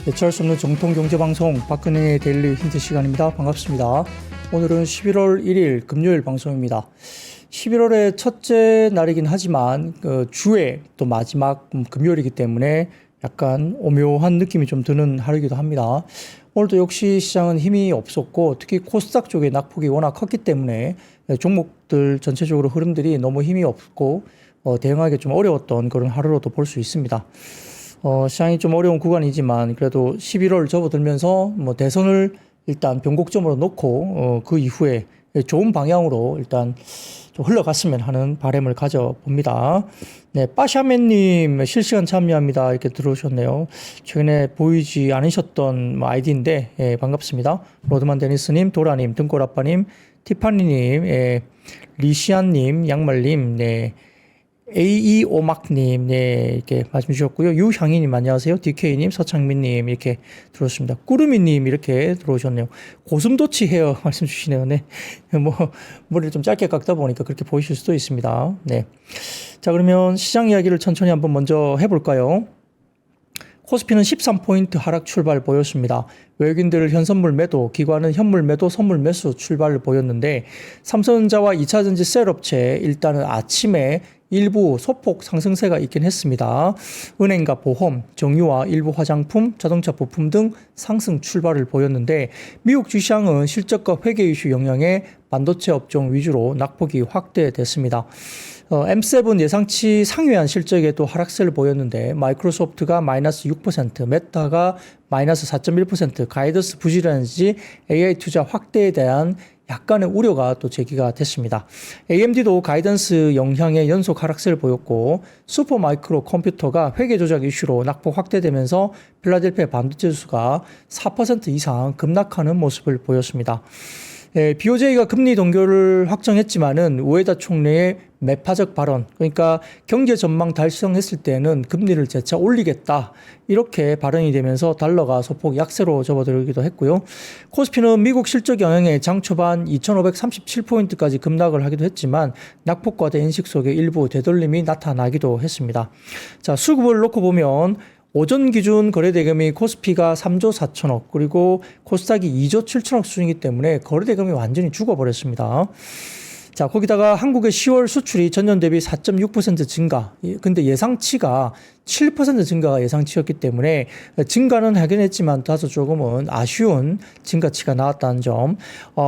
대체할 수 없는 정통 경제방송 박근혜의 데일리 힌트 시간입니다. 반갑습니다. 오늘은 11월 1일 금요일 방송입니다. 11월의 첫째 날이긴 하지만 주의 또 마지막 금요일이기 때문에 약간 오묘한 느낌이 좀 드는 하루이기도 합니다. 오늘도 역시 시장은 힘이 없었고 특히 코스닥 쪽의 낙폭이 워낙 컸기 때문에 종목들 전체적으로 흐름들이 너무 힘이 없고 대응하기 좀 어려웠던 그런 하루로도 볼 수 있습니다. 시장이 좀 어려운 구간이지만 그래도 11월 접어들면서 대선을 일단 변곡점으로 놓고 그 이후에 좋은 방향으로 일단 좀 흘러갔으면 하는 바람을 가져봅니다. 네, 빠샤맨님 실시간 참여합니다. 이렇게 들어오셨네요. 최근에 보이지 않으셨던 아이디인데 반갑습니다. 로드만 데니스님, 도라님, 등골아빠님, 티파니님, 리시안님, 양말님, 네. AE오막님, 네, 이렇게 말씀 주셨고요. 유향이님, 안녕하세요. DK님, 서창민님, 이렇게 들어오셨습니다. 꾸르미님, 이렇게 들어오셨네요. 고슴도치 헤어 말씀 주시네요. 네. 머리를 좀 짧게 깎다 보니까 그렇게 보이실 수도 있습니다. 네. 자, 그러면 시장 이야기를 천천히 한번 먼저 해볼까요? 코스피는 13포인트 하락 출발 보였습니다. 외국인들 현선물 매도, 기관은 현물 매도, 선물 매수 출발을 보였는데 삼성전자와 2차전지 셀업체 일단은 아침에 일부 소폭 상승세가 있긴 했습니다. 은행과 보험, 정유와 일부 화장품, 자동차 부품 등 상승 출발을 보였는데 미국 주시장은 실적과 회계 이슈 영향에 반도체 업종 위주로 낙폭이 확대됐습니다. M7 예상치 상회한 실적에도 하락세를 보였는데 마이크로소프트가 마이너스 6%, 메타가 마이너스 4.1%, 가이던스 부실한지 AI 투자 확대에 대한 약간의 우려가 또 제기가 됐습니다. AMD도 가이던스 영향의 연속 하락세를 보였고 슈퍼마이크로 컴퓨터가 회계 조작 이슈로 낙폭 확대되면서 필라델피아 반도체 지수가 4% 이상 급락하는 모습을 보였습니다. BOJ가 금리 동결을 확정했지만은 우에다 총리의 매파적 발언, 그러니까 경제 전망 달성했을 때는 금리를 재차 올리겠다 이렇게 발언이 되면서 달러가 소폭 약세로 접어들기도 했고요. 코스피는 미국 실적 영향에 장 초반 2537포인트까지 급락을 하기도 했지만 낙폭과 인식 속에 일부 되돌림이 나타나기도 했습니다. 자, 수급을 놓고 보면 오전 기준 거래대금이 코스피가 3조 4천억 그리고 코스닥이 2조 7천억 수준이기 때문에 거래대금이 완전히 죽어버렸습니다. 자, 거기다가 한국의 10월 수출이 전년 대비 4.6% 증가. 근데 예상치가 7% 증가가 예상치였기 때문에 증가는 하긴 했지만 다소 조금은 아쉬운 증가치가 나왔다는 점.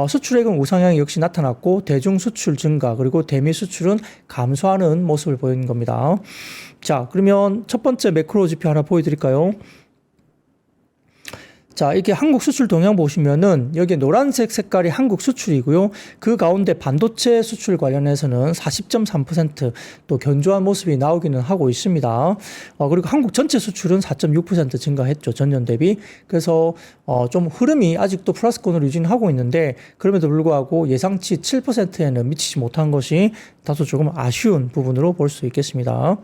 수출액은 우상향이 역시 나타났고 대중 수출 증가 그리고 대미 수출은 감소하는 모습을 보이는 겁니다. 자, 그러면 첫 번째 매크로 지표 하나 보여드릴까요? 자, 이게 한국 수출 동향 보시면은 여기 노란색 색깔이 한국 수출이고요. 그 가운데 반도체 수출 관련해서는 40.3% 견조한 모습이 나오기는 하고 있습니다. 그리고 한국 전체 수출은 4.6% 증가했죠. 전년 대비. 그래서 좀 흐름이 아직도 플러스권으로 유지하고 있는데 그럼에도 불구하고 예상치 7%에는 미치지 못한 것이 다소 조금 아쉬운 부분으로 볼 수 있겠습니다.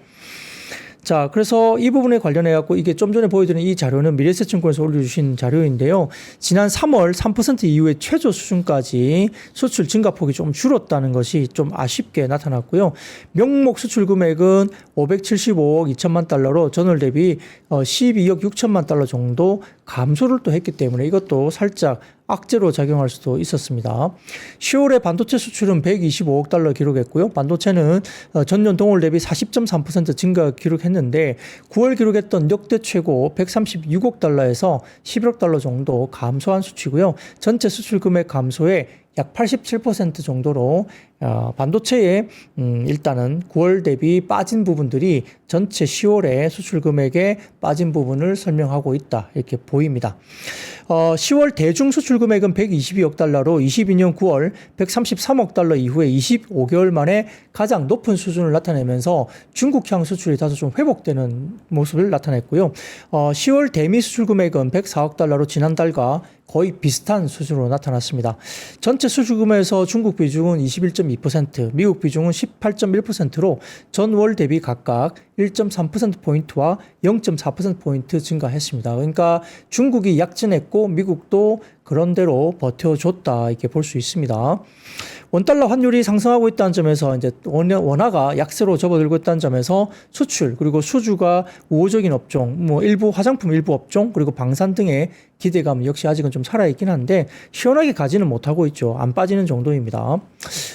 자, 그래서 이 부분에 관련해 갖고 이게 좀 전에 보여드린 이 자료는 미래에셋증권에서 올려주신 자료인데요. 지난 3월 3% 이후에 최저 수준까지 수출 증가폭이 좀 줄었다는 것이 좀 아쉽게 나타났고요. 명목 수출 금액은 575억 2천만 달러로 전월 대비 12억 6천만 달러 정도 감소를 또 했기 때문에 이것도 살짝 악재로 작용할 수도 있었습니다. 10월에 반도체 수출은 125억 달러 기록했고요. 반도체는 전년 동월 대비 40.3% 증가 기록했는데 9월 기록했던 역대 최고 136억 달러에서 11억 달러 정도 감소한 수치고요. 전체 수출 금액 감소에 약 87% 정도로 반도체에 일단은 9월 대비 빠진 부분들이 전체 10월에 수출 금액에 빠진 부분을 설명하고 있다 이렇게 보입니다. 10월 대중 수출 금액은 122억 달러로 22년 9월 133억 달러 이후에 25개월 만에 가장 높은 수준을 나타내면서 중국향 수출이 다소 좀 회복되는 모습을 나타냈고요. 10월 대미 수출 금액은 104억 달러로 지난달과 거의 비슷한 수준으로 나타났습니다. 전체 수출 금액에서 중국 비중은 21.2%, 미국 비중은 18.1%로 전월 대비 각각 1.3%포인트와 0.4%포인트 증가했습니다. 그러니까 중국이 약진했고 미국도 그런대로 버텨줬다 이렇게 볼 수 있습니다. 원달러 환율이 상승하고 있다는 점에서 이제 원화가 약세로 접어들고 있다는 점에서 수출 그리고 수주가 우호적인 업종, 뭐 일부 화장품 일부 업종 그리고 방산 등의 기대감 역시 아직은 좀 살아있긴 한데 시원하게 가지는 못하고 있죠. 안 빠지는 정도입니다.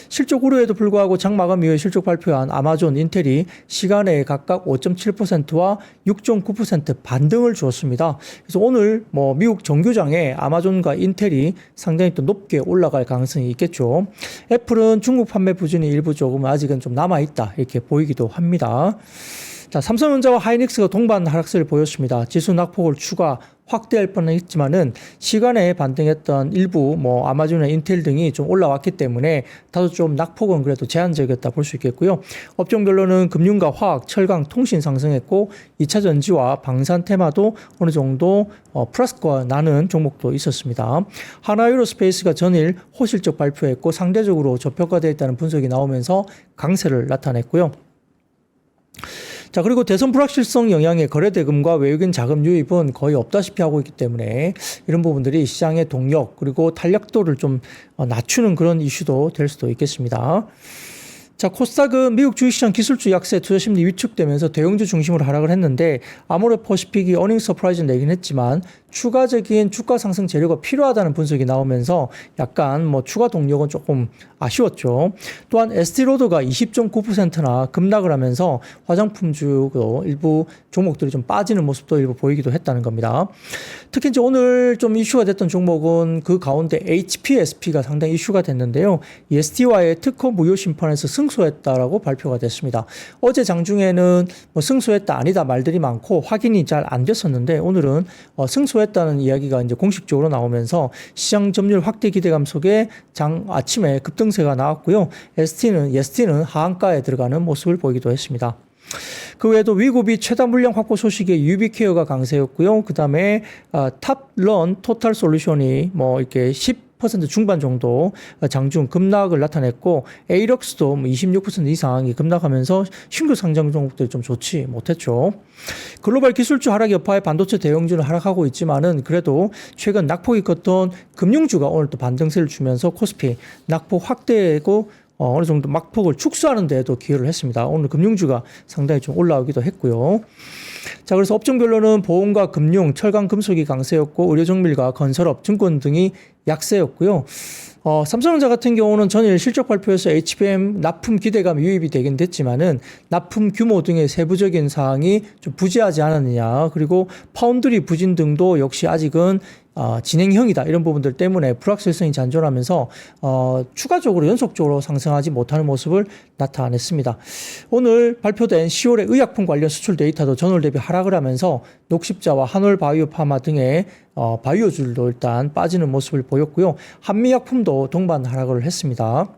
실적 우려에도 불구하고 장 마감 이후에 실적 발표한 아마존, 인텔이 시간에 각각 5.7%와 6.9% 반등을 주었습니다. 그래서 오늘 뭐 미국 정규장에 아마존과 인텔이 상당히 또 높게 올라갈 가능성이 있겠죠. 애플은 중국 판매 부진이 일부 조금 아직은 좀 남아있다 이렇게 보이기도 합니다. 자, 삼성전자와 하이닉스가 동반 하락세를 보였습니다. 지수 낙폭을 추가 확대할 뻔했지만은 시간에 반등했던 일부 뭐 아마존이나 인텔 등이 좀 올라왔기 때문에 다소 좀 낙폭은 그래도 제한적이었다 볼 수 있겠고요. 업종별로는 금융과 화학, 철강, 통신 상승했고 2차 전지와 방산 테마도 어느 정도 플러스가 나는 종목도 있었습니다. 하나유로스페이스가 전일 호실적 발표했고 상대적으로 저평가되어 있다는 분석이 나오면서 강세를 나타냈고요. 자, 그리고 대선 불확실성 영향의 거래대금과 외국인 자금 유입은 거의 없다시피 하고 있기 때문에 이런 부분들이 시장의 동력 그리고 탄력도를 좀 낮추는 그런 이슈도 될 수도 있겠습니다. 자, 코스닥은 미국 주식시장 기술주 약세 투자 심리 위축되면서 대형주 중심으로 하락을 했는데 아모레퍼시픽이 어닝 서프라이즈를 내긴 했지만 추가적인 주가 상승 재료가 필요하다는 분석이 나오면서 약간 뭐 추가 동력은 조금 아쉬웠죠. 또한 에스티로드가 20.9%나 급락을 하면서 화장품주도 일부 종목들이 좀 빠지는 모습도 일부 보이기도 했다는 겁니다. 특히 이제 오늘 좀 이슈가 됐던 종목은 그 가운데 HPSP가 상당히 이슈가 됐는데요. ST와의 특허 무효 심판에서 승소했다라고 발표가 됐습니다. 어제 장중에는 뭐 승소했다 아니다 말들이 많고 확인이 잘 안 됐었는데 오늘은 승소했다는 이야기가 이제 공식적으로 나오면서 시장 점유율 확대 기대감 속에 장 아침에 급등세가 나왔고요. ST는 하한가에 들어가는 모습을 보이기도 했습니다. 그 외에도 위고비 최다 물량 확보 소식에 유비케어가 강세였고요. 그 다음에 탑런 토탈 솔루션이 뭐 이렇게 10% 중반 정도 장중 급락을 나타냈고 에이럭스도 26% 이상 급락하면서 신규 상장 종목들이 좀 좋지 못했죠. 글로벌 기술주 하락 여파에 반도체 대형주는 하락하고 있지만은 그래도 최근 낙폭이 컸던 금융주가 오늘 또 반등세를 주면서 코스피 낙폭 확대고 어느 정도 막폭을 축소하는 데에도 기여를 했습니다. 오늘 금융주가 상당히 좀 올라오기도 했고요. 자, 그래서 업종별로는 보험과 금융, 철강, 금속이 강세였고 의료정밀과 건설업, 증권 등이 약세였고요. 삼성전자 같은 경우는 전일 실적 발표에서 HBM 납품 기대감 유입이 되긴 됐지만은 납품 규모 등의 세부적인 사항이 좀 부재하지 않았느냐. 그리고 파운드리 부진 등도 역시 아직은 진행형이다. 이런 부분들 때문에 불확실성이 잔존하면서 추가적으로 연속적으로 상승하지 못하는 모습을 나타냈습니다. 오늘 발표된 10월의 의약품 관련 수출 데이터도 전월 대비 하락을 하면서 녹십자와 한올바이오파마 등의 바이오주들도 일단 빠지는 모습을 보였고요. 한미약품도 동반 하락을 했습니다.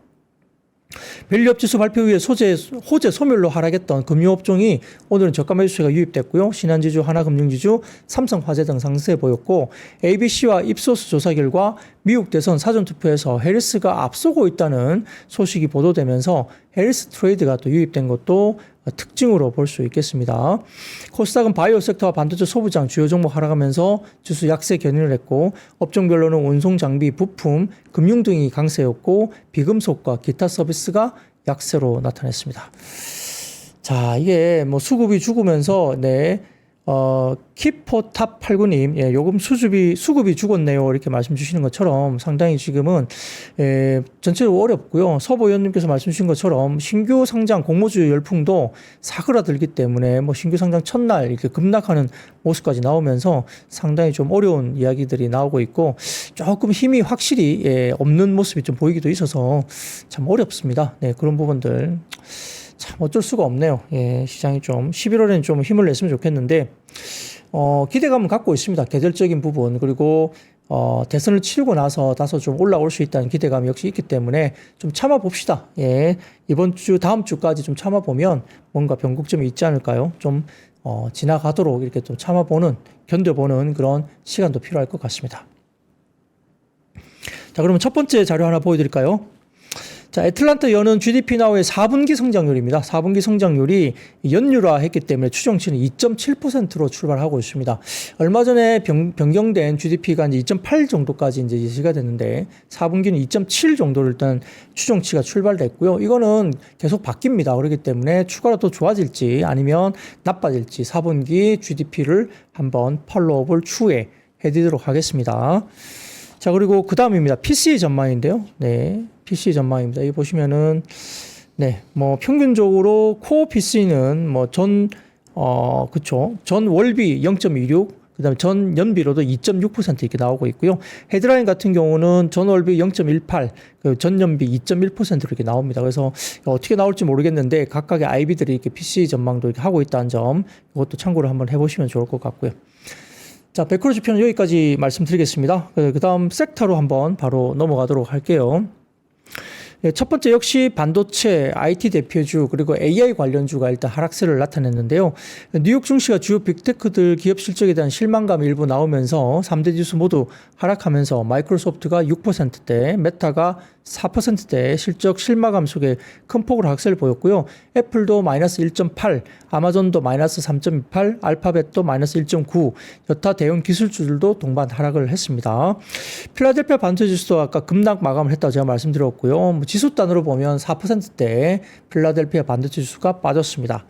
밸류업지수 발표 후에 호재 소멸로 하락했던 금융업종이 오늘은 저가 매수세가 유입됐고요. 신한지주, 하나금융지주, 삼성화재 등 상승세 보였고 ABC와 입소스 조사 결과 미국 대선 사전투표에서 해리스가 앞서고 있다는 소식이 보도되면서 해리스 트레이드가 또 유입된 것도 특징으로 볼 수 있겠습니다. 코스닥은 바이오 섹터와 반도체 소부장 주요 종목 하락하면서 지수 약세 견인을 했고 업종별로는 운송 장비, 부품, 금융 등이 강세였고 비금속과 기타 서비스가 약세로 나타냈습니다. 자, 이게 뭐 수급이 죽으면서 키포탑89님, 요금 수급이 죽었네요. 이렇게 말씀 주시는 것처럼 상당히 지금은, 전체적으로 어렵고요. 서보 의원님께서 말씀 주신 것처럼 신규 상장 공모주 열풍도 사그라들기 때문에 뭐 신규 상장 첫날 이렇게 급락하는 모습까지 나오면서 상당히 좀 어려운 이야기들이 나오고 있고 조금 힘이 확실히 없는 모습이 좀 보이기도 있어서 참 어렵습니다. 네, 그런 부분들. 참 어쩔 수가 없네요. 시장이 좀 11월에는 좀 힘을 냈으면 좋겠는데 기대감은 갖고 있습니다. 계절적인 부분 그리고 대선을 치르고 나서 다소 좀 올라올 수 있다는 기대감이 역시 있기 때문에 좀 참아봅시다. 이번 주 다음 주까지 좀 참아보면 뭔가 변곡점이 있지 않을까요? 좀 지나가도록 이렇게 좀 참아보는 견뎌보는 그런 시간도 필요할 것 같습니다. 자, 그러면 첫 번째 자료 하나 보여드릴까요? 자, 애틀란타 여는 GDP 나우의 4분기 성장률입니다. 4분기 성장률이 연율화했기 때문에 추정치는 2.7%로 출발하고 있습니다. 얼마 전에 변경된 GDP가 이제 2.8 정도까지 이제 예시가 됐는데 4분기는 2.7 정도를 일단 추정치가 출발됐고요. 이거는 계속 바뀝니다. 그렇기 때문에 추가로 더 좋아질지 아니면 나빠질지 4분기 GDP를 한번 팔로우업을 추후에 해드리도록 하겠습니다. 자, 그리고 그 다음입니다. PC 전망인데요. 네. PC 전망입니다. 여기 보시면은, 네. 뭐, 평균적으로 코어 PC는 뭐, 전 월비 0.26, 그 다음에 전 연비로도 2.6% 이렇게 나오고 있고요. 헤드라인 같은 경우는 전 월비 0.18, 전 연비 2.1% 이렇게 나옵니다. 그래서 어떻게 나올지 모르겠는데, 각각의 IB들이 이렇게 PC 전망도 이렇게 하고 있다는 점, 이것도 참고를 한번 해보시면 좋을 것 같고요. 자, 매크로 지표는 여기까지 말씀드리겠습니다. 그 다음 섹터로 한번 바로 넘어가도록 할게요. 첫 번째 역시 반도체, IT 대표주 그리고 AI 관련주가 일단 하락세를 나타냈는데요. 뉴욕 증시가 주요 빅테크들 기업 실적에 대한 실망감이 일부 나오면서 3대 지수 모두 하락하면서 마이크로소프트가 6%대, 메타가 4%대 실적 실마감 속에 큰 폭으로 하락세를 보였고요. 애플도 마이너스 1.8, 아마존도 마이너스 3.28, 알파벳도 마이너스 1.9, 여타 대형 기술주들도 동반 하락을 했습니다. 필라델피아 반도체 지수도 아까 급락 마감을 했다고 제가 말씀드렸고요. 지수 단으로 보면 4%대 필라델피아 반도체 지수가 빠졌습니다.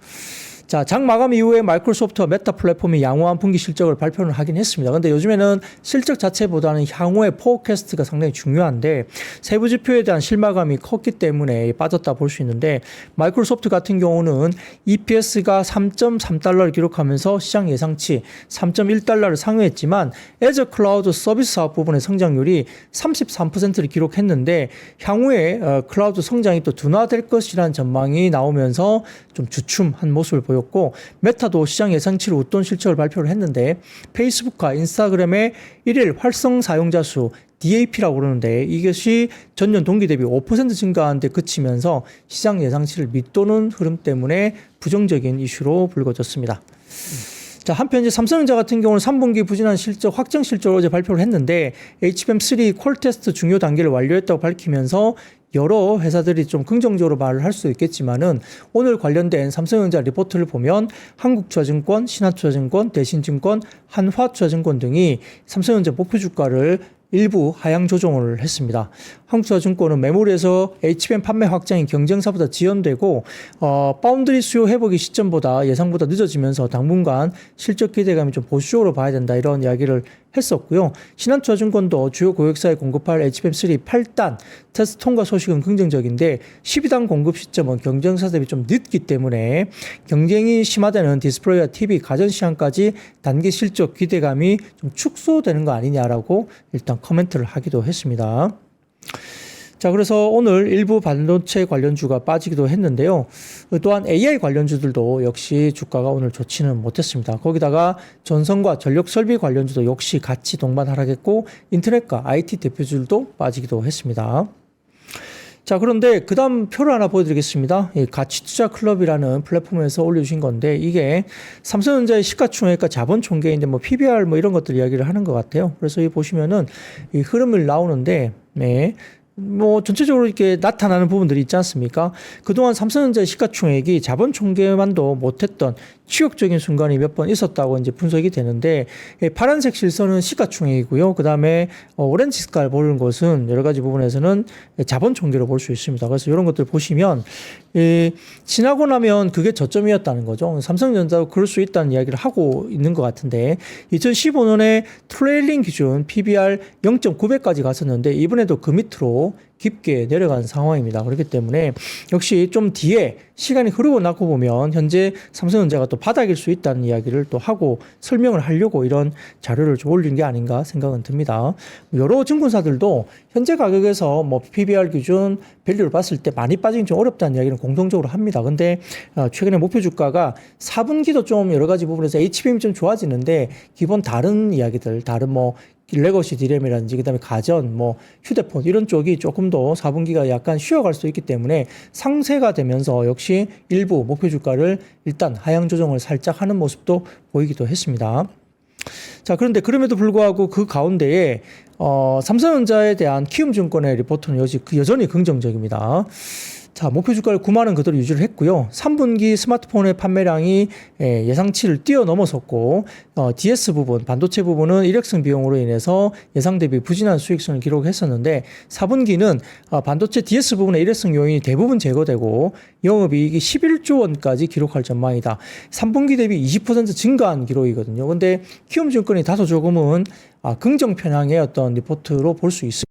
자, 장 마감 이후에 마이크로소프트와 메타 플랫폼이 양호한 분기 실적을 발표를 하긴 했습니다. 근데 요즘에는 실적 자체보다는 향후의 포캐스트가 상당히 중요한데 세부 지표에 대한 실마감이 컸기 때문에 빠졌다 볼 수 있는데 마이크로소프트 같은 경우는 EPS가 3.3달러를 기록하면서 시장 예상치 3.1달러를 상회했지만 애저 클라우드 서비스 사업 부분의 성장률이 33%를 기록했는데 향후에 클라우드 성장이 또 둔화될 것이라는 전망이 나오면서 좀 주춤한 모습을 보였고 메타도 시장 예상치를 웃돈 실적을 발표를 했는데 페이스북과 인스타그램의 일일 활성 사용자 수 DAP라고 그러는데 이것이 전년 동기 대비 5% 증가한 데 그치면서 시장 예상치를 밑도는 흐름 때문에 부정적인 이슈로 불거졌습니다. 자, 한편 이제 삼성전자 같은 경우는 3분기 부진한 실적, 확정 실적을 어제 발표를 했는데 HBM3 콜 테스트 중요 단계를 완료했다고 밝히면서 여러 회사들이 좀 긍정적으로 말을 할 수 있겠지만은 오늘 관련된 삼성전자 리포트를 보면 한국투자증권, 신한투자증권, 대신증권, 한화투자증권 등이 삼성전자 목표 주가를 일부 하향 조정을 했습니다. 한국투자증권은 메모리에서 HBM 판매 확장이 경쟁사보다 지연되고 파운드리 수요 회복이 시점보다 예상보다 늦어지면서 당분간 실적 기대감이 좀 보수적으로 봐야 된다 이런 이야기를 했었고요. 신한투자증권도 주요 고객사에 공급할 HBM3 8단 테스트 통과 소식은 긍정적인데 12단 공급 시점은 경쟁사 대비 좀 늦기 때문에 경쟁이 심화되는 디스플레이와 TV, 가전시장까지 단기 실적 기대감이 좀 축소되는 거 아니냐라고 일단 코멘트를 하기도 했습니다. 자, 그래서 오늘 일부 반도체 관련주가 빠지기도 했는데요. 또한 AI 관련주들도 역시 주가가 오늘 좋지는 못했습니다. 거기다가 전선과 전력 설비 관련주도 역시 같이 동반 하락했고 인터넷과 IT 대표주들도 빠지기도 했습니다. 자, 그런데 그 다음 표를 하나 보여드리겠습니다. 가치투자클럽이라는 플랫폼에서 올려주신 건데 이게 삼성전자의 시가총액과 자본총계인데 뭐 PBR 뭐 이런 것들 이야기를 하는 것 같아요. 그래서 이 보시면은 이 흐름을 나오는데 네. 뭐 전체적으로 이렇게 나타나는 부분들이 있지 않습니까? 그동안 삼성전자의 시가총액이 자본총계만도 못했던 치욕적인 순간이 몇 번 있었다고 이제 분석이 되는데 파란색 실선은 시가총액이고요. 그 다음에 오렌지 색깔 보는 것은 여러 가지 부분에서는 자본총계로 볼 수 있습니다. 그래서 이런 것들 보시면 지나고 나면 그게 저점이었다는 거죠. 삼성전자도 그럴 수 있다는 이야기를 하고 있는 것 같은데 2015년에 트레일링 기준 PBR 0.9배까지 갔었는데 이번에도 그 밑으로 깊게 내려간 상황입니다. 그렇기 때문에 역시 좀 뒤에 시간이 흐르고 나고 보면 현재 삼성전자가 또 바닥일 수 있다는 이야기를 또 하고 설명을 하려고 이런 자료를 좀 올린 게 아닌가 생각은 듭니다. 여러 증권사들도 현재 가격에서 뭐 PBR 기준 밸류를 봤을 때 많이 빠지긴 좀 어렵다는 이야기는 공통적으로 합니다. 근데 최근에 목표 주가가 4분기도 좀 여러 가지 부분에서 HBM이 좀 좋아지는데 기본 다른 이야기들, 다른 뭐 레거시 디램이라든지 그다음에 가전, 뭐 휴대폰 이런 쪽이 조금 더 4분기가 약간 쉬어갈 수 있기 때문에 상세가 되면서 역시 일부 목표 주가를 일단 하향 조정을 살짝 하는 모습도 보이기도 했습니다. 자, 그런데 그럼에도 불구하고 그 가운데에 삼성전자에 대한 키움증권의 리포트는 여전히 긍정적입니다. 자, 목표 주가를 9만 원 그대로 유지를 했고요. 3분기 스마트폰의 판매량이 예상치를 뛰어넘었었고 DS 부분, 반도체 부분은 일회성 비용으로 인해서 예상 대비 부진한 수익성을 기록했었는데 4분기는 반도체 DS 부분의 일회성 요인이 대부분 제거되고 영업이익이 11조 원까지 기록할 전망이다. 3분기 대비 20% 증가한 기록이거든요. 근데 키움증권이 다소 조금은 긍정 편향의 어떤 리포트로 볼 수 있습니다.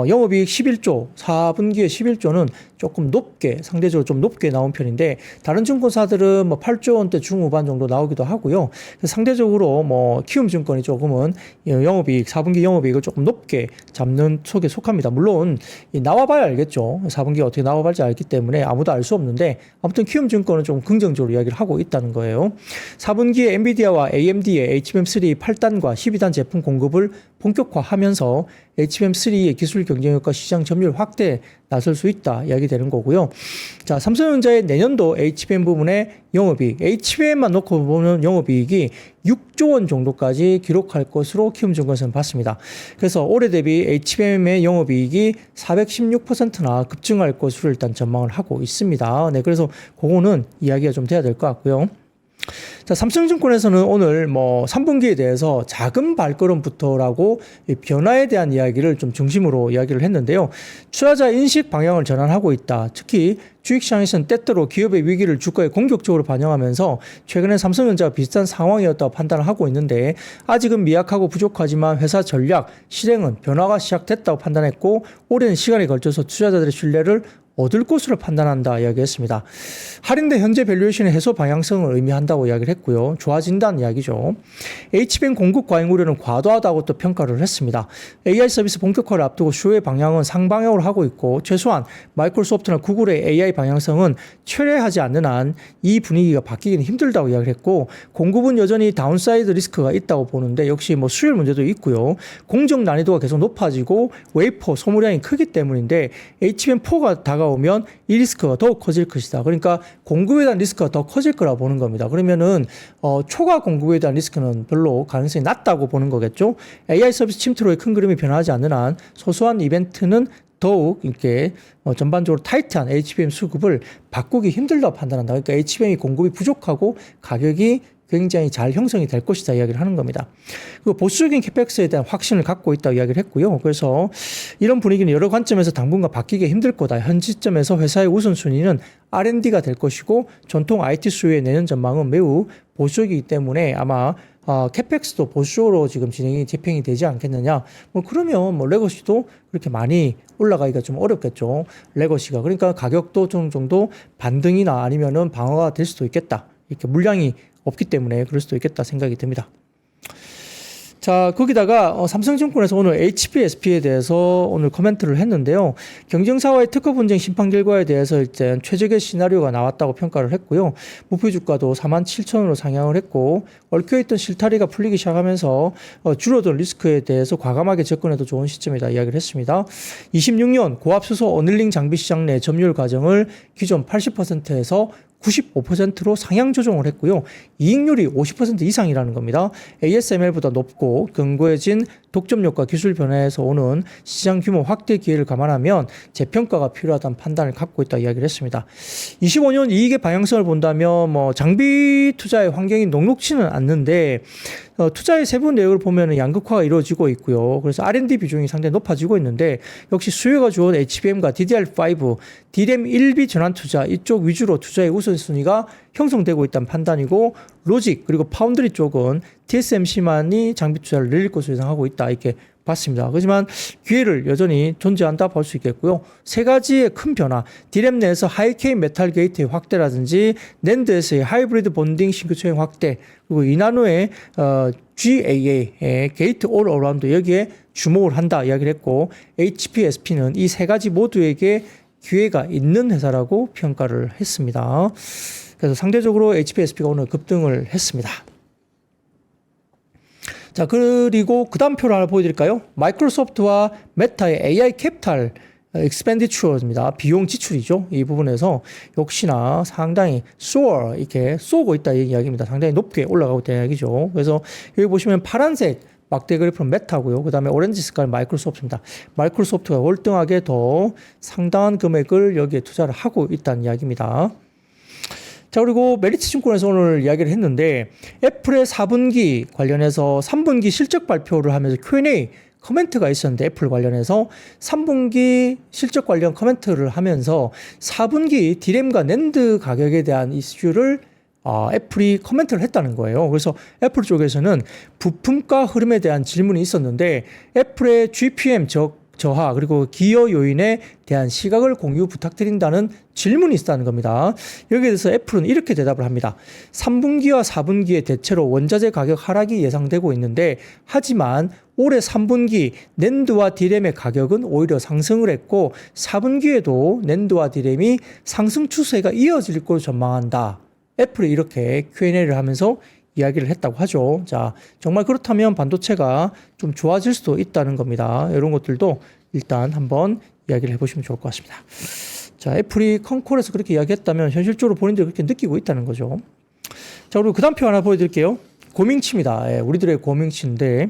영업이익 11조, 4분기에 11조는 조금 높게, 상대적으로 좀 높게 나온 편인데, 다른 증권사들은 뭐 8조 원대 중후반 정도 나오기도 하고요. 상대적으로 뭐 키움증권이 조금은 영업이익, 4분기 영업이익을 조금 높게 잡는 속에 속합니다. 물론, 나와봐야 알겠죠. 4분기가 어떻게 나와볼지 알기 때문에 아무도 알 수 없는데, 아무튼 키움증권은 좀 긍정적으로 이야기를 하고 있다는 거예요. 4분기에 엔비디아와 AMD의 HBM3 8단과 12단 제품 공급을 본격화하면서 HBM3의 기술 경쟁력과 시장 점유율 확대에 나설 수 있다 이야기되는 거고요. 자, 삼성전자의 내년도 HBM 부분의 영업이익, HBM만 놓고 보면 영업이익이 6조 원 정도까지 기록할 것으로 키움증권에서는 봤습니다. 그래서 올해 대비 HBM의 영업이익이 416%나 급증할 것으로 일단 전망을 하고 있습니다. 네, 그래서 그거는 이야기가 좀 돼야 될 것 같고요. 자, 삼성증권에서는 오늘 뭐 3분기에 대해서 작은 발걸음부터라고 변화에 대한 이야기를 좀 중심으로 이야기를 했는데요. 투자자 인식 방향을 전환하고 있다. 특히 주식시장에서는 때때로 기업의 위기를 주가에 공격적으로 반영하면서 최근에 삼성전자와 비슷한 상황이었다고 판단을 하고 있는데 아직은 미약하고 부족하지만 회사 전략, 실행은 변화가 시작됐다고 판단했고 오랜 시간에 걸쳐서 투자자들의 신뢰를 얻을 것으로 판단한다 이야기했습니다. 할인된 현재 밸류에이션의 해소 방향성을 의미한다고 이야기를 했고요. 좋아진다는 이야기죠. HBM 공급 과잉 우려는 과도하다고 또 평가를 했습니다. AI 서비스 본격화를 앞두고 수요의 방향은 상방향으로 하고 있고 최소한 마이크로소프트나 구글의 AI 방향성은 철회하지 않는 한 이 분위기가 바뀌기는 힘들다고 이야기를 했고 공급은 여전히 다운사이드 리스크가 있다고 보는데 역시 뭐 수율 문제도 있고요. 공정 난이도가 계속 높아지고 웨이퍼 소모량이 크기 때문인데 HBM4가 다가오면 이 리스크가 더욱 커질 것이다. 그러니까 공급에 대한 리스크가 더 커질 거라 보는 겁니다. 그러면은 초과 공급에 대한 리스크는 별로 가능성이 낮다고 보는 거겠죠. AI 서비스 침투로의 큰 그림이 변화하지 않는 한 소소한 이벤트는 더욱 이렇게 전반적으로 타이트한 HBM 수급을 바꾸기 힘들다고 판단한다. 그러니까 HBM이 공급이 부족하고 가격이 굉장히 잘 형성이 될 것이다 이야기를 하는 겁니다. 그리고 보수적인 캐펙스에 대한 확신을 갖고 있다고 이야기를 했고요. 그래서 이런 분위기는 여러 관점에서 당분간 바뀌기 힘들 거다. 현 시점에서 회사의 우선순위는 R&D가 될 것이고 전통 IT 수요의 내년 전망은 매우 보수적이기 때문에 아마 캐펙스도 보수적으로 지금 집행이 되지 않겠느냐. 뭐 그러면 뭐 레거시도 그렇게 많이 올라가기가 좀 어렵겠죠. 레거시가. 그러니까 가격도 좀 정도 반등이나 아니면은 방어가 될 수도 있겠다. 이렇게 물량이 없기 때문에 그럴 수도 있겠다 생각이 듭니다. 자, 거기다가 삼성증권에서 오늘 HPSP에 대해서 오늘 코멘트를 했는데요. 경쟁사와의 특허 분쟁 심판 결과에 대해서 일단 최적의 시나리오가 나왔다고 평가를 했고요. 목표 주가도 47,000원으로 상향을 했고 얽혀있던 실타리가 풀리기 시작하면서 줄어든 리스크에 대해서 과감하게 접근해도 좋은 시점이다 이야기를 했습니다. 26년 고압수소 어닐링 장비 시장 내 점유율 과정을 기존 80%에서 95%로 상향 조정을 했고요. 이익률이 50% 이상이라는 겁니다. ASML보다 높고 견고해진 독점력과 기술 변화에서 오는 시장 규모 확대 기회를 감안하면 재평가가 필요하다는 판단을 갖고 있다 이야기를 했습니다. 25년 이익의 방향성을 본다면 뭐 장비 투자의 환경이 녹록치는 않는데 투자의 세부 내역을 보면 양극화가 이루어지고 있고요. 그래서 R&D 비중이 상당히 높아지고 있는데 역시 수요가 좋은 HBM과 DDR5, DRAM 1비 전환 투자 이쪽 위주로 투자의 우선순위가 형성되고 있다는 판단이고 로직 그리고 파운드리 쪽은 TSMC만이 장비 투자를 늘릴 것으로 예상하고 있다 이렇게 봤습니다. 하지만 기회를 여전히 존재한다 볼 수 있겠고요. 세 가지의 큰 변화, DRAM 내에서 하이케이 메탈 게이트의 확대라든지 낸드에서의 하이브리드 본딩 신규 초행 확대 그리고 이나노의 GAA의 게이트 올 어라운드 여기에 주목을 한다 이야기를 했고 HPSP는 이 세 가지 모두에게 기회가 있는 회사라고 평가를 했습니다. 그래서 상대적으로 HPSP가 오늘 급등을 했습니다. 자, 그리고 그 다음 표를 하나 보여드릴까요? 마이크로소프트와 메타의 AI 캐피탈 expenditure입니다. 비용 지출이죠. 이 부분에서 역시나 상당히 soar 이렇게 쏘고 있다 이 이야기입니다. 상당히 높게 올라가고 있다는 이야기죠. 그래서 여기 보시면 파란색 막대 그래프는 메타고요. 그 다음에 오렌지 색깔 마이크로소프트입니다. 마이크로소프트가 월등하게 더 상당한 금액을 여기에 투자를 하고 있다는 이야기입니다. 자, 그리고 메리츠 증권에서 오늘 이야기를 했는데 애플의 4분기 관련해서 3분기 실적 발표를 하면서 Q&A 커멘트가 있었는데 애플 관련해서 3분기 실적 관련 커멘트를 하면서 4분기 디램과 낸드 가격에 대한 이슈를 애플이 커멘트를 했다는 거예요. 그래서 애플 쪽에서는 부품가 흐름에 대한 질문이 있었는데 애플의 GPM 저하 그리고 기여 요인에 대한 시각을 공유 부탁드린다는 질문이 있다는 겁니다. 여기에 대해서 애플은 이렇게 대답을 합니다. 3분기와 4분기에 대체로 원자재 가격 하락이 예상되고 있는데 하지만 올해 3분기 낸드와 디램의 가격은 오히려 상승을 했고 4분기에도 낸드와 디램이 상승 추세가 이어질 것으로 전망한다. 애플이 이렇게 Q&A를 하면서 이야기를 했다고 하죠. 자, 정말 그렇다면 반도체가 좀 좋아질 수도 있다는 겁니다. 이런 것들도 일단 한번 이야기를 해보시면 좋을 것 같습니다. 자, 애플이 컨콜에서 그렇게 이야기했다면 현실적으로 본인들이 그렇게 느끼고 있다는 거죠. 자, 그리고 그 다음 표 하나 보여드릴게요. 고밍치입니다. 예, 우리들의 고밍치인데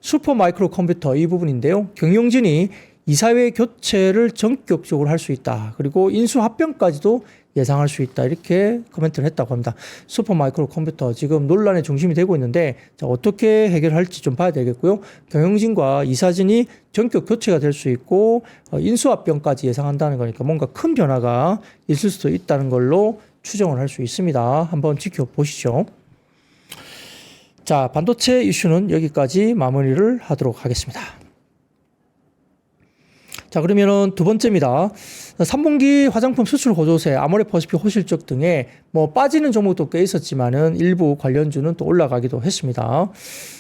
슈퍼 마이크로 컴퓨터 이 부분인데요. 경영진이 이사회 교체를 전격적으로 할 수 있다. 그리고 인수 합병까지도 예상할 수 있다. 이렇게 코멘트를 했다고 합니다. 슈퍼 마이크로 컴퓨터 지금 논란의 중심이 되고 있는데 자, 어떻게 해결할지 좀 봐야 되겠고요. 경영진과 이사진이 전격 교체가 될 수 있고 인수 합병까지 예상한다는 거니까 뭔가 큰 변화가 있을 수도 있다는 걸로 추정을 할 수 있습니다. 한번 지켜보시죠. 자, 반도체 이슈는 여기까지 마무리를 하도록 하겠습니다. 자, 그러면은 두 번째입니다. 3분기 화장품 수출 호조세, 아모레퍼시픽 호실적 등에 뭐 빠지는 종목도 꽤 있었지만은 일부 관련주는 또 올라가기도 했습니다.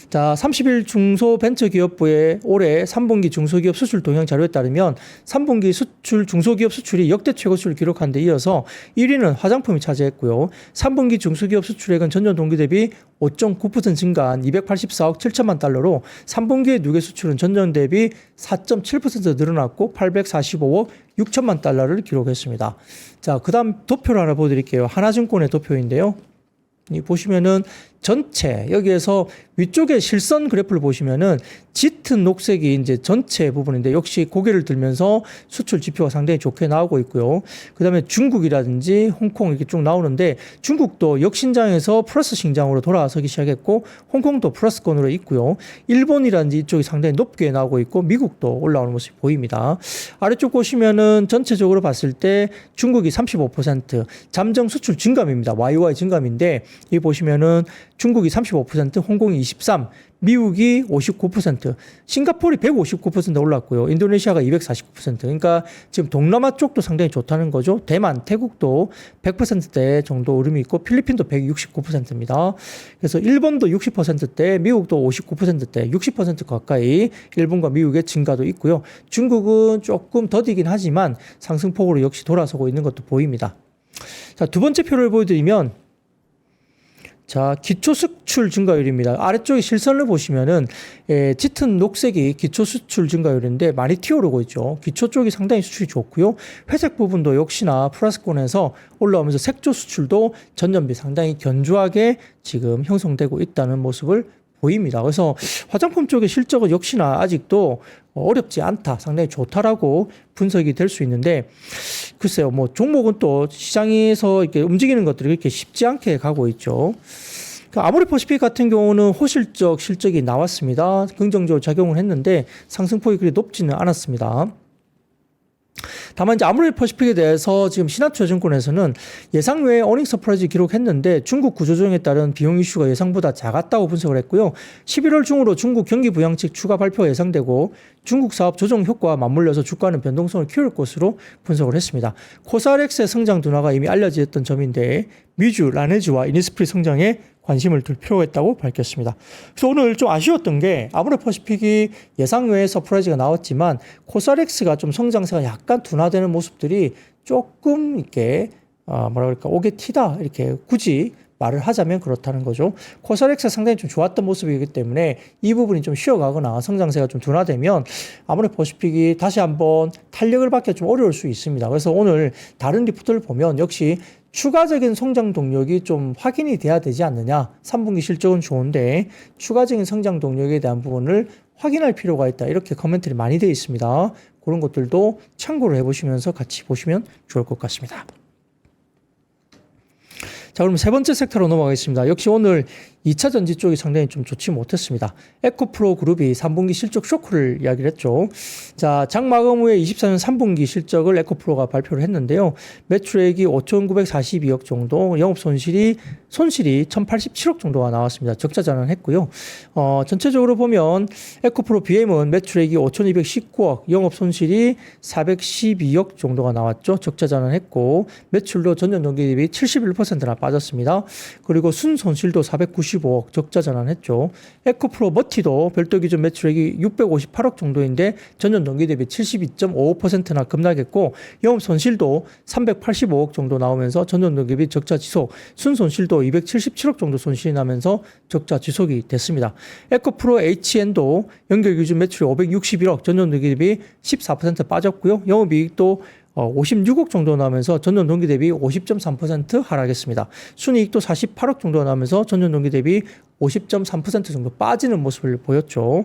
자, 30일 중소벤처기업부의 올해 3분기 중소기업 수출 동향 자료에 따르면 3분기 수출 중소기업 수출이 역대 최고 수출을 기록한 데 이어서 1위는 화장품이 차지했고요. 3분기 중소기업 수출액은 전년 동기 대비 5.9% 증가한 284억 7천만 달러로 3분기의 누계 수출은 전년 대비 4.7% 늘어났고 845억 6천만 달러를 기록했습니다. 자, 그 다음 도표를 하나 보여드릴게요. 하나증권의 도표인데요. 이 보시면은 전체 여기에서 위쪽에 실선 그래프를 보시면은 짙은 녹색이 이제 전체 부분인데 역시 고개를 들면서 수출 지표가 상당히 좋게 나오고 있고요. 그 다음에 중국이라든지 홍콩 이렇게 쭉 나오는데 중국도 역신장에서 플러스 신장으로 돌아서기 시작했고 홍콩도 플러스권으로 있고요. 일본이라든지 이쪽이 상당히 높게 나오고 있고 미국도 올라오는 모습이 보입니다. 아래쪽 보시면은 전체적으로 봤을 때 중국이 35% 잠정 수출 증감입니다. YY 증감인데 이 보시면은 중국이 35%, 홍콩이 23%, 미국이 59%, 싱가포르이 159% 올랐고요. 인도네시아가 249%. 그러니까 지금 동남아 쪽도 상당히 좋다는 거죠. 대만, 태국도 100%대 정도 오름이 있고 필리핀도 169%입니다. 그래서 일본도 60%대, 미국도 59%대, 60% 가까이 일본과 미국의 증가도 있고요. 중국은 조금 더디긴 하지만 상승폭으로 역시 돌아서고 있는 것도 보입니다. 자, 두 번째 표를 보여드리면 자, 기초 수출 증가율입니다. 아래쪽에 실선을 보시면은 짙은 녹색이 기초 수출 증가율인데 많이 튀어오르고 있죠. 기초 쪽이 상당히 수출이 좋고요. 회색 부분도 역시나 플러스권에서 올라오면서 색조 수출도 전년비 상당히 견조하게 지금 형성되고 있다는 모습을 보입니다. 그래서 화장품 쪽의 실적은 역시나 아직도 어렵지 않다, 상당히 좋다라고 분석이 될 수 있는데 글쎄요, 뭐 종목은 또 시장에서 이렇게 움직이는 것들이 그렇게 쉽지 않게 가고 있죠. 아모레퍼시픽 같은 경우는 호실적 실적이 나왔습니다. 긍정적으로 작용을 했는데 상승폭이 그리 높지는 않았습니다. 다만 이제 아모레퍼시픽에 대해서 지금 신한투자증권에서는 예상 외의 어닝 서프라이즈 기록했는데 중국 구조조정에 따른 비용 이슈가 예상보다 작았다고 분석을 했고요. 11월 중으로 중국 경기 부양책 추가 발표가 예상되고 중국 사업 조정 효과와 맞물려서 주가는 변동성을 키울 것으로 분석을 했습니다. 코스알엑스의 성장 둔화가 이미 알려졌던 점인데 미주, 라네즈와 이니스프리 성장에 관심을 둘 필요가 있다고 밝혔습니다. 그래서 오늘 좀 아쉬웠던 게 아모레퍼시픽이 예상 외의 서프라이즈가 나왔지만 코스알엑스가 좀 성장세가 약간 둔화되는 모습들이 조금 이렇게 뭐라 그럴까 오게 튀다 이렇게 굳이 말을 하자면 그렇다는 거죠. 코스닥스가 상당히 좀 좋았던 모습이기 때문에 이 부분이 좀 쉬어가거나 성장세가 좀 둔화되면 아무래도 보시픽이 다시 한번 탄력을 받기 좀 어려울 수 있습니다. 그래서 오늘 다른 리포트를 보면 역시 추가적인 성장 동력이 좀 확인이 돼야 되지 않느냐. 3분기 실적은 좋은데 추가적인 성장 동력에 대한 부분을 확인할 필요가 있다. 이렇게 코멘트들이 많이 되어 있습니다. 그런 것들도 참고를 해보시면서 같이 보시면 좋을 것 같습니다. 자, 그럼 세 번째 섹터로 넘어가겠습니다. 역시 오늘 2차 전지 쪽이 상당히 좀 좋지 못했습니다. 에코프로 그룹이 3분기 실적 쇼크를 이야기를 했죠. 자, 장마감 후에 24년 3분기 실적을 에코프로가 발표를 했는데요. 매출액이 5,942억 정도, 영업 손실이 1,087억 정도가 나왔습니다. 적자 전환했고요. 전체적으로 보면 에코프로 BM은 매출액이 5,219억, 영업 손실이 412억 정도가 나왔죠. 적자 전환했고 매출도 전년 동기 대비 71%나 빠졌습니다. 그리고 순손실도 495억 적자 전환했죠. 에코프로 머티도 별도 기준 매출액이 658억 정도인데 전년 동기 대비 72.55%나 급락했고 영업 손실도 385억 정도 나오면서 전년 동기 대비 적자 지속, 순손실도 277억 정도 손실이 나면서 적자 지속이 됐습니다. 에코프로 HN도 연결 기준 매출이 561억, 전년 동기 대비 14% 빠졌고요. 영업이익도 56억 정도 나오면서 전년 동기 대비 50.3% 하락했습니다. 순이익도 48억 정도 나오면서 전년 동기 대비 50.3% 정도 빠지는 모습을 보였죠.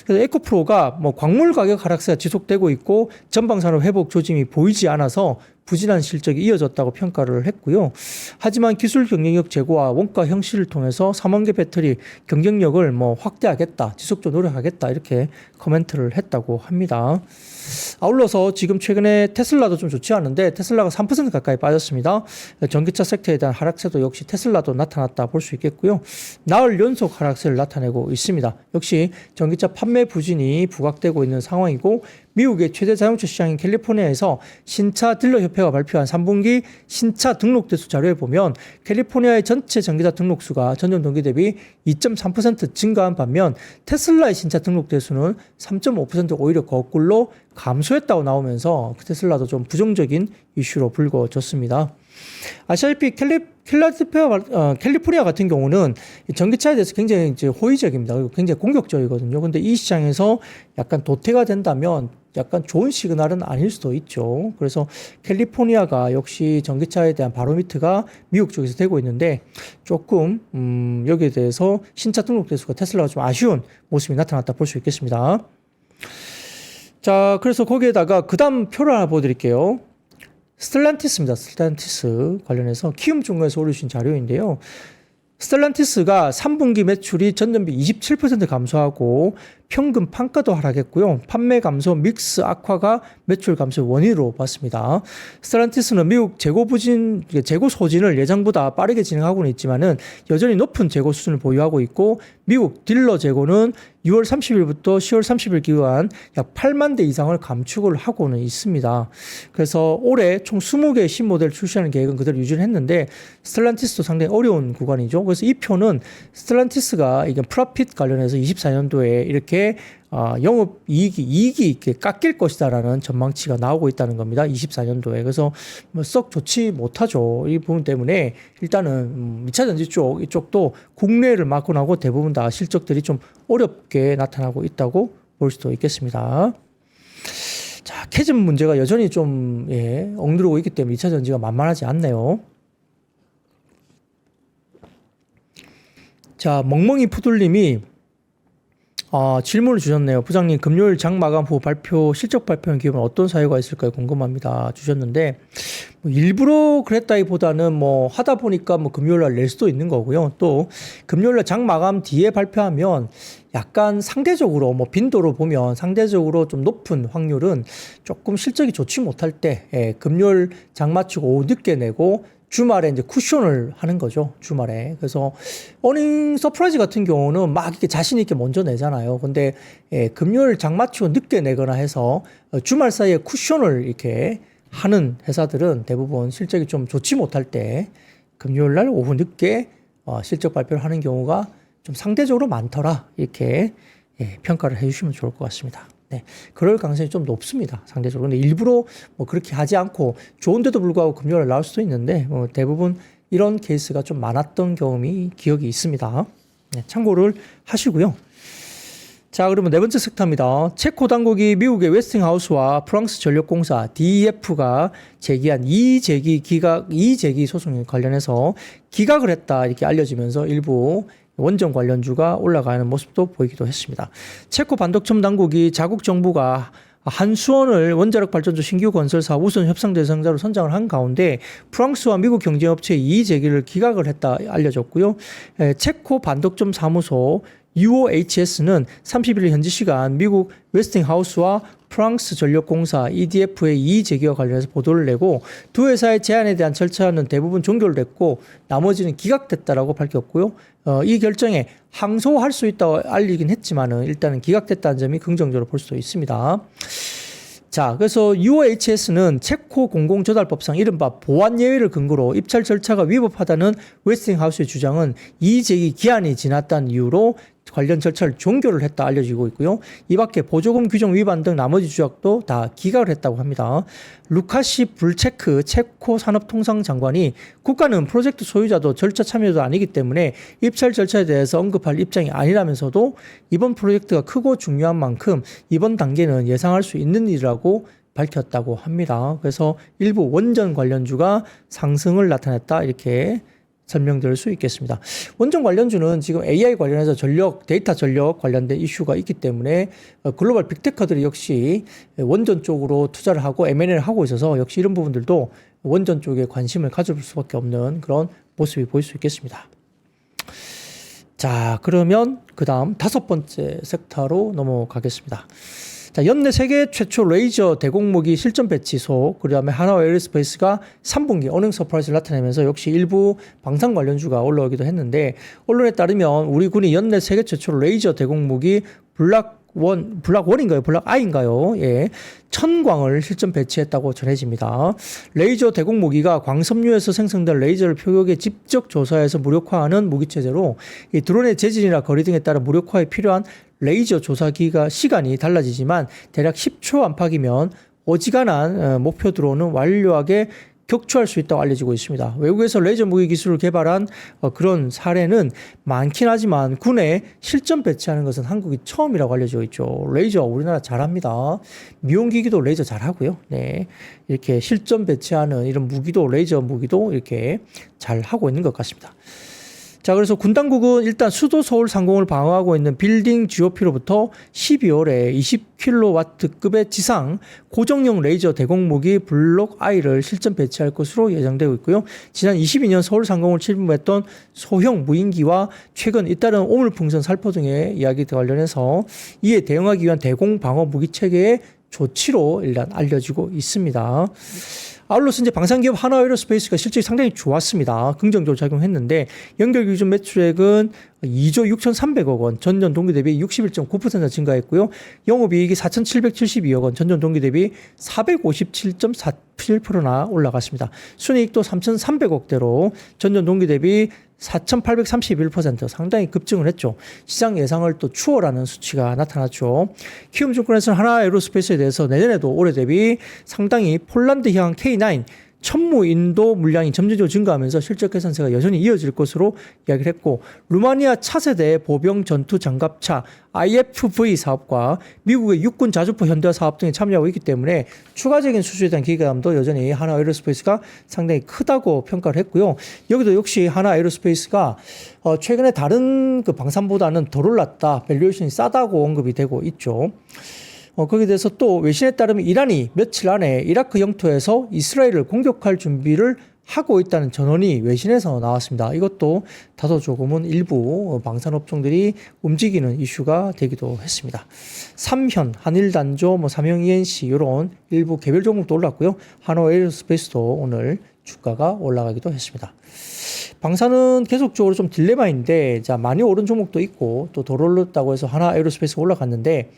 그래서 에코프로가 광물 가격 하락세가 지속되고 있고 전방산업 회복 조짐이 보이지 않아서 부진한 실적이 이어졌다고 평가를 했고요. 하지만 기술 경쟁력 제고와 원가 형식을 통해서 3만 개 배터리 경쟁력을 확대하겠다, 지속적으로 노력하겠다 이렇게 코멘트를 했다고 합니다. 아울러서 지금 최근에 테슬라도 좀 좋지 않은데 테슬라가 3% 가까이 빠졌습니다. 전기차 섹터에 대한 하락세도 역시 테슬라도 나타났다 볼 수 있겠고요. 나흘 연속 하락세를 나타내고 있습니다. 역시 전기차 판매 부진이 부각되고 있는 상황이고 미국의 최대 자동차 시장인 캘리포니아에서 신차 딜러 협회가 발표한 3분기 신차 등록 대수 자료에 보면 캘리포니아의 전체 전기차 등록 수가 전년 동기 대비 2.3% 증가한 반면 테슬라의 신차 등록 대수는 3.5% 오히려 거꾸로 감소했다고 나오면서 테슬라도 좀 부정적인 이슈로 불거졌습니다. 아시다시피 캘리포니아 같은 경우는 전기차에 대해서 굉장히 이제 호의적입니다. 그리고 굉장히 공격적이거든요. 근데 이 시장에서 약간 도태가 된다면 약간 좋은 시그널은 아닐 수도 있죠. 그래서 캘리포니아가 역시 전기차에 대한 바로미터가 미국 쪽에서 되고 있는데 조금 여기에 대해서 신차 등록 대수가 테슬라가 좀 아쉬운 모습이 나타났다 볼 수 있겠습니다. 자, 그래서 거기에다가 그 다음 표를 하나 보여드릴게요. 스텔란티스입니다. 스텔란티스 관련해서 키움증권에서 올려주신 자료인데요. 스텔란티스가 3분기 매출이 전년비 27% 감소하고 평균 판가도 하락했고요. 판매 감소, 믹스 악화가 매출 감소의 원인으로 봤습니다. 스텔란티스는 미국 재고 소진을 예상보다 빠르게 진행하고는 있지만은 여전히 높은 재고 수준을 보유하고 있고 미국 딜러 재고는 6월 30일부터 10월 30일 기간 약 8만 대 이상을 감축을 하고는 있습니다. 그래서 올해 총 20개의 신모델을 출시하는 계획은 그대로 유지를 했는데 스텔란티스도 상당히 어려운 구간이죠. 그래서 이 표는 스텔란티스가 이게 프로핏 관련해서 24년도에 이렇게 영업 이익이 이렇게 깎일 것이다라는 전망치가 나오고 있다는 겁니다. 24년도에. 그래서 썩 좋지 못하죠. 이 부분 때문에 일단은 2차 전지 이쪽도 국내를 막고 나고 대부분 다 실적들이 좀 어렵게 나타나고 있다고 볼 수도 있겠습니다. 자, 캐즘 문제가 여전히 좀 엉두르고 있기 때문에 2차 전지가 만만하지 않네요. 자, 멍멍이 푸들님이 질문을 주셨네요. 부장님, 금요일 장 마감 후 실적 발표는 기분 어떤 사유가 있을까요? 궁금합니다. 주셨는데, 일부러 그랬다기보다는 하다 보니까 금요일 날 낼 수도 있는 거고요. 또, 금요일 날 장 마감 뒤에 발표하면 약간 상대적으로, 빈도로 보면 상대적으로 좀 높은 확률은 조금 실적이 좋지 못할 때, 금요일 장 마치고 오후 늦게 내고, 주말에 이제 쿠션을 하는 거죠. 주말에. 그래서 어닝 서프라이즈 같은 경우는 막 이렇게 자신 있게 먼저 내잖아요. 근데 금요일 장 마치고 늦게 내거나 해서 주말 사이에 쿠션을 이렇게 하는 회사들은 대부분 실적이 좀 좋지 못할 때 금요일 날 오후 늦게 실적 발표를 하는 경우가 좀 상대적으로 많더라. 이렇게 평가를 해 주시면 좋을 것 같습니다. 네, 그럴 가능성이 좀 높습니다. 상대적으로. 근데 일부러 그렇게 하지 않고 좋은데도 불구하고 금요일에 나올 수도 있는데 대부분 이런 케이스가 좀 많았던 경험이 기억이 있습니다. 네, 참고를 하시고요. 자, 그러면 네 번째 섹터입니다. 체코 당국이 미국의 웨스팅하우스와 프랑스 전력공사 DEF가 제기한 이의제기 소송에 관련해서 기각을 했다 이렇게 알려지면서 일부 원전 관련주가 올라가는 모습도 보이기도 했습니다. 체코 반도청 당국이 자국 정부가 한수원을 원자력 발전소 신규 건설 사업 우선 협상 대상자로 선정을 한 가운데 프랑스와 미국 경제업체의 이의 제기를 기각을 했다 알려졌고요. 체코 반도청 사무소 UOHS는 31일 현지 시간 미국 웨스팅하우스와 프랑스 전력공사 EDF의 이의 제기와 관련해서 보도를 내고 두 회사의 제안에 대한 절차는 대부분 종결됐고 나머지는 기각됐다라고 밝혔고요. 이 결정에 항소할 수 있다고 알리긴 했지만은 일단은 기각됐다는 점이 긍정적으로 볼 수도 있습니다. 자, 그래서 UOHS는 체코 공공조달법상 이른바 보완 예외를 근거로 입찰 절차가 위법하다는 웨스팅하우스의 주장은 이의 제기 기한이 지났다는 이유로 관련 절차를 종결을 했다 알려지고 있고요. 이 밖에 보조금 규정 위반 등 나머지 주장도 다 기각을 했다고 합니다. 루카시 불체크 체코 산업통상장관이 국가는 프로젝트 소유자도 절차 참여도 아니기 때문에 입찰 절차에 대해서 언급할 입장이 아니라면서도 이번 프로젝트가 크고 중요한 만큼 이번 단계는 예상할 수 있는 일이라고 밝혔다고 합니다. 그래서 일부 원전 관련주가 상승을 나타냈다 이렇게 설명드릴 수 있겠습니다. 원전 관련주는 지금 AI 관련해서 데이터 전력 관련된 이슈가 있기 때문에 글로벌 빅테커들이 역시 원전 쪽으로 투자를 하고 M&A를 하고 있어서 역시 이런 부분들도 원전 쪽에 관심을 가져볼 수밖에 없는 그런 모습이 보일 수 있겠습니다. 자, 그러면 그 다음 다섯 번째 섹터로 넘어가겠습니다. 자, 연내 세계 최초 레이저 대공무기 실전 배치소, 그 다음에 하나와 에어로스페이스가 3분기 어닝 서프라이즈를 나타내면서 역시 일부 방산 관련주가 올라오기도 했는데, 언론에 따르면 우리 군이 연내 세계 최초 레이저 대공무기 블락1인가요? 블락-I인가요? 예. 천광을 실전 배치했다고 전해집니다. 레이저 대공무기가 광섬유에서 생성된 레이저를 표격에 직접 조사해서 무력화하는 무기체제로 이 드론의 재질이나 거리 등에 따라 무력화에 필요한 레이저 조사기가 시간이 달라지지만 대략 10초 안팎이면 어지간한 목표 드론은 완료하게 격추할 수 있다고 알려지고 있습니다. 외국에서 레이저 무기 기술을 개발한 그런 사례는 많긴 하지만 군에 실전 배치하는 것은 한국이 처음이라고 알려져 있죠. 레이저 우리나라 잘합니다. 미용기기도 레이저 잘하고요. 네, 이렇게 실전 배치하는 이런 무기도 레이저 무기도 이렇게 잘 하고 있는 것 같습니다. 자, 그래서 군 당국은 일단 수도 서울 상공을 방어하고 있는 빌딩 GOP로부터 12월에 20kW급의 지상 고정용 레이저 대공무기 블록-I를 실전 배치할 것으로 예정되고 있고요. 지난 22년 서울 상공을 침범했던 소형 무인기와 최근 잇따른 오물풍선 살포 등의 이야기 관련해서 이에 대응하기 위한 대공 방어 무기 체계의 조치로 일단 알려지고 있습니다. 아울러서 이제 방산기업 하나에어로스페이스가 실적이 상당히 좋았습니다. 긍정적으로 작용했는데 연결 기준 매출액은 2조 6,300억 원, 전년 동기 대비 61.9% 증가했고요. 영업이익이 4,772억 원, 전년 동기 대비 457.47%나 올라갔습니다. 순이익도 3,300억대로 전년 동기 대비 4,831% 상당히 급증을 했죠. 시장 예상을 또 추월하는 수치가 나타났죠. 키움증권에서는 하나에어로스페이스에 대해서 내년에도 올해 대비 상당히 폴란드형 K9 천무 인도 물량이 점진적으로 증가하면서 실적 개선세가 여전히 이어질 것으로 이야기를 했고, 루마니아 차세대 보병 전투 장갑차 IFV 사업과 미국의 육군 자주포 현대화 사업 등에 참여하고 있기 때문에 추가적인 수주에 대한 기대감도 여전히 하나에어로스페이스가 상당히 크다고 평가를 했고요. 여기도 역시 하나에어로스페이스가 최근에 다른 그 방산보다는 덜 올랐다, 밸류에이션이 싸다고 언급이 되고 있죠. 거기에 대해서 또 외신에 따르면 이란이 며칠 안에 이라크 영토에서 이스라엘을 공격할 준비를 하고 있다는 전언이 외신에서 나왔습니다. 이것도 다소 조금은 일부 방산업종들이 움직이는 이슈가 되기도 했습니다. 삼현, 한일단조, 삼형 ENC 이런 일부 개별 종목도 올랐고요. 하나에어로스페이스도 오늘 주가가 올라가기도 했습니다. 방산은 계속적으로 좀 딜레마인데, 자, 많이 오른 종목도 있고 또 덜 올랐다고 해서 하나에어로스페이스가 올라갔는데,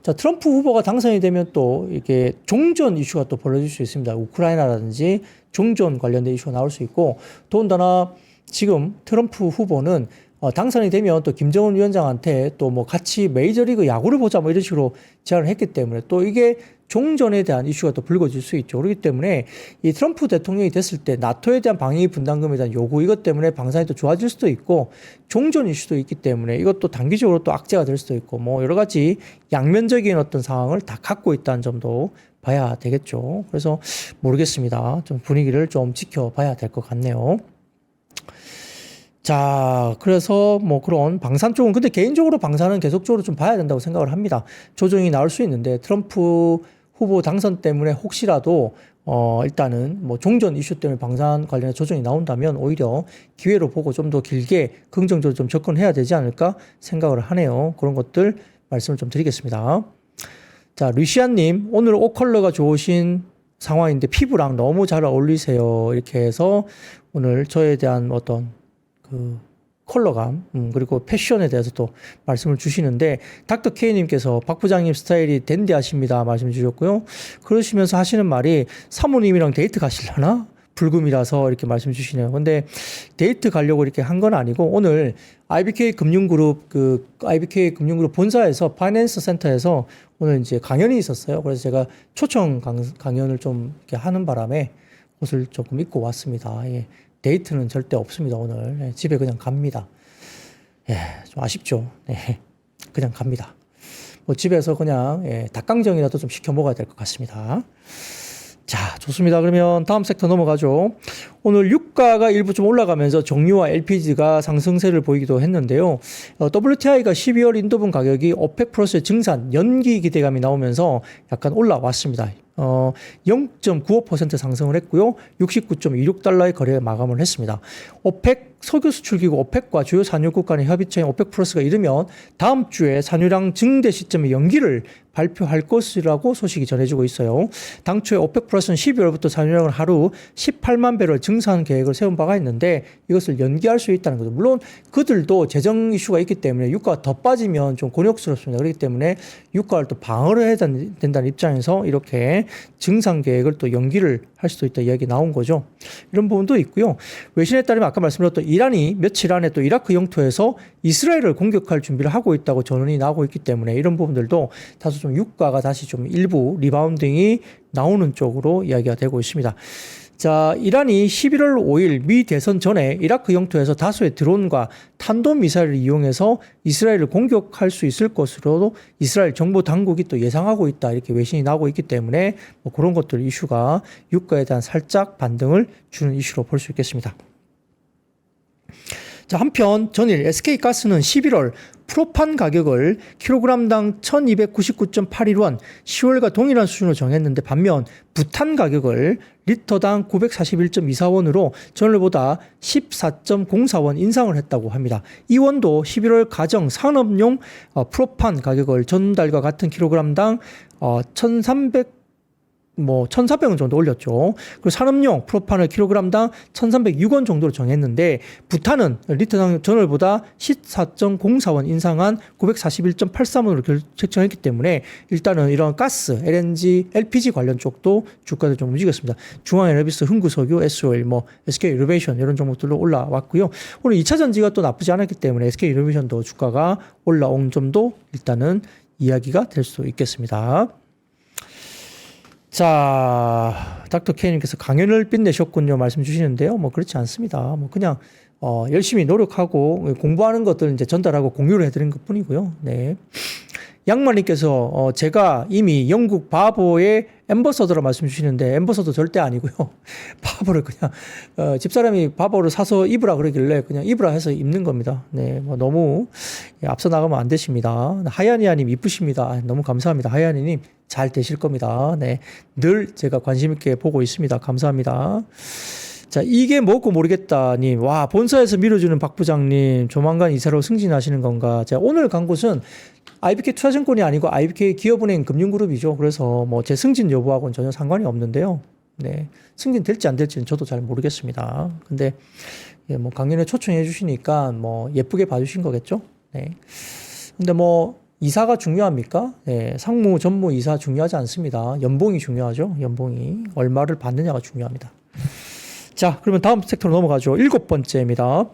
자, 트럼프 후보가 당선이 되면 또 이게 종전 이슈가 또 벌어질 수 있습니다. 우크라이나라든지 종전 관련된 이슈가 나올 수 있고, 더군다나 지금 트럼프 후보는 당선이 되면 또 김정은 위원장한테 또 뭐 같이 메이저리그 야구를 보자 뭐 이런 식으로 제안을 했기 때문에 또 이게 종전에 대한 이슈가 또 불거질 수 있죠. 그렇기 때문에 이 트럼프 대통령이 됐을 때 나토에 대한 방위 분담금에 대한 요구 이것 때문에 방산이 또 좋아질 수도 있고 종전 이슈도 있기 때문에 이것도 단기적으로 또 악재가 될 수도 있고 뭐 여러 가지 양면적인 어떤 상황을 다 갖고 있다는 점도 봐야 되겠죠. 그래서 모르겠습니다. 좀 분위기를 좀 지켜봐야 될 것 같네요. 자, 그래서 뭐 그런 방산 쪽은 근데 개인적으로 방산은 계속적으로 좀 봐야 된다고 생각을 합니다. 조정이 나올 수 있는데 트럼프 후보 당선 때문에 혹시라도 일단은 뭐 종전 이슈 때문에 방산 관련해 조정이 나온다면 오히려 기회로 보고 좀 더 길게 긍정적으로 좀 접근해야 되지 않을까 생각을 하네요. 그런 것들 말씀을 좀 드리겠습니다. 자, 루시안님 오늘 옷 컬러가 좋으신 상황인데 피부랑 너무 잘 어울리세요. 이렇게 해서 오늘 저에 대한 어떤 그 컬러감 그리고 패션에 대해서 또 말씀을 주시는데 닥터 K님께서 박 부장님 스타일이 댄디하십니다 말씀 주셨고요. 그러시면서 하시는 말이 사모님이랑 데이트 가시려나? 불금이라서 이렇게 말씀 주시네요. 근데 데이트 가려고 이렇게 한 건 아니고 오늘 IBK 금융그룹 IBK 금융그룹 본사에서 파이낸스 센터에서 오늘 이제 강연이 있었어요. 그래서 제가 초청 강연을 좀 이렇게 하는 바람에 옷을 조금 입고 왔습니다. 예. 데이트는 절대 없습니다, 오늘. 네, 집에 그냥 갑니다. 예, 좀 아쉽죠. 네, 그냥 갑니다. 뭐 집에서 그냥, 닭강정이라도 좀 시켜 먹어야 될 것 같습니다. 자, 좋습니다. 그러면 다음 섹터 넘어가죠. 오늘 유가가 일부 좀 올라가면서 정유와 LPG가 상승세를 보이기도 했는데요. WTI가 12월 인도분 가격이 오펙 플러스의 증산 연기 기대감이 나오면서 약간 올라왔습니다. 0.95% 상승을 했고요. 69.26달러의 거래에 마감을 했습니다. 오펙 석유 수출기구 오펙과 주요 산유국 간의 협의체인 오펙 플러스가 이르면 다음 주에 산유량 증대 시점의 연기를 발표할 것이라고 소식이 전해지고 있어요. 당초에 오펙 플러스는 12월부터 산유량을 하루 18만 배럴 증산 계획을 세운 바가 있는데 이것을 연기할 수 있다는 거죠. 물론 그들도 재정 이슈가 있기 때문에 유가가 더 빠지면 좀 곤욕스럽습니다. 그렇기 때문에 유가를 또 방어를 해야 된다는 입장에서 이렇게 증산 계획을 또 연기를 할 수도 있다 이야기 나온 거죠. 이런 부분도 있고요. 외신에 따르면 아까 말씀드렸던 이란이 며칠 안에 또 이라크 영토에서 이스라엘을 공격할 준비를 하고 있다고 전언이 나오고 있기 때문에 이런 부분들도 다소 좀 유가가 다시 좀 일부 리바운딩이 나오는 쪽으로 이야기가 되고 있습니다. 자, 이란이 11월 5일 미 대선 전에 이라크 영토에서 다수의 드론과 탄도미사일을 이용해서 이스라엘을 공격할 수 있을 것으로도 이스라엘 정부 당국이 또 예상하고 있다 이렇게 외신이 나오고 있기 때문에 뭐 그런 것들 이슈가 유가에 대한 살짝 반등을 주는 이슈로 볼 수 있겠습니다. 자, 한편 전일 SK가스는 11월 프로판 가격을 킬로그램당 1299.81원 10월과 동일한 수준으로 정했는데 반면 부탄 가격을 리터당 941.24원으로 전월보다 14.04원 인상을 했다고 합니다. 이 원도 11월 가정 산업용 프로판 가격을 전달과 같은 킬로그램당 1,400원 정도 올렸죠. 그리고 산업용 프로판을 킬로그램당 1,306원 정도로 정했는데 부탄은 리터당 전월보다 14.04원 인상한 941.83원으로 책정했기 때문에 일단은 이런 가스, LNG, LPG 관련 쪽도 주가를 좀 움직였습니다. 중앙에너비스, 흥구석유, SO일, SK 이노베이션 이런 종목들로 올라왔고요. 오늘 2차 전지가 또 나쁘지 않았기 때문에 SK 이노베이션도 주가가 올라온 점도 일단은 이야기가 될 수 있겠습니다. 자, 닥터 K님께서 강연을 빛내셨군요 말씀 주시는데요. 그렇지 않습니다. 그냥 열심히 노력하고 공부하는 것들 이제 전달하고 공유를 해드린 것 뿐이고요. 네. 양말님께서 제가 이미 영국 바보의 앰버서더라 말씀 주시는데 앰버서더 절대 아니고요. 바보를 그냥 집사람이 바보를 사서 입으라 그러길래 그냥 입으라 해서 입는 겁니다. 네, 너무 앞서 나가면 안 되십니다. 하야니아님 이쁘십니다. 너무 감사합니다. 하야니님 잘 되실 겁니다. 네, 늘 제가 관심 있게 보고 있습니다. 감사합니다. 자, 이게 뭐고 모르겠다님. 와, 본사에서 밀어주는 박 부장님 조만간 이사로 승진하시는 건가. 제가 오늘 간 곳은 IBK 투자증권이 아니고 IBK 기업은행 금융그룹이죠. 그래서 제 승진 여부하고는 전혀 상관이 없는데요. 네, 승진 될지 안 될지는 저도 잘 모르겠습니다. 근데 강연에 초청해 주시니까 예쁘게 봐주신 거겠죠. 네. 근데 이사가 중요합니까? 네, 상무, 전무, 이사 중요하지 않습니다. 연봉이 중요하죠. 연봉이 얼마를 받느냐가 중요합니다. 자, 그러면 다음 섹터로 넘어가죠. 7번째입니다.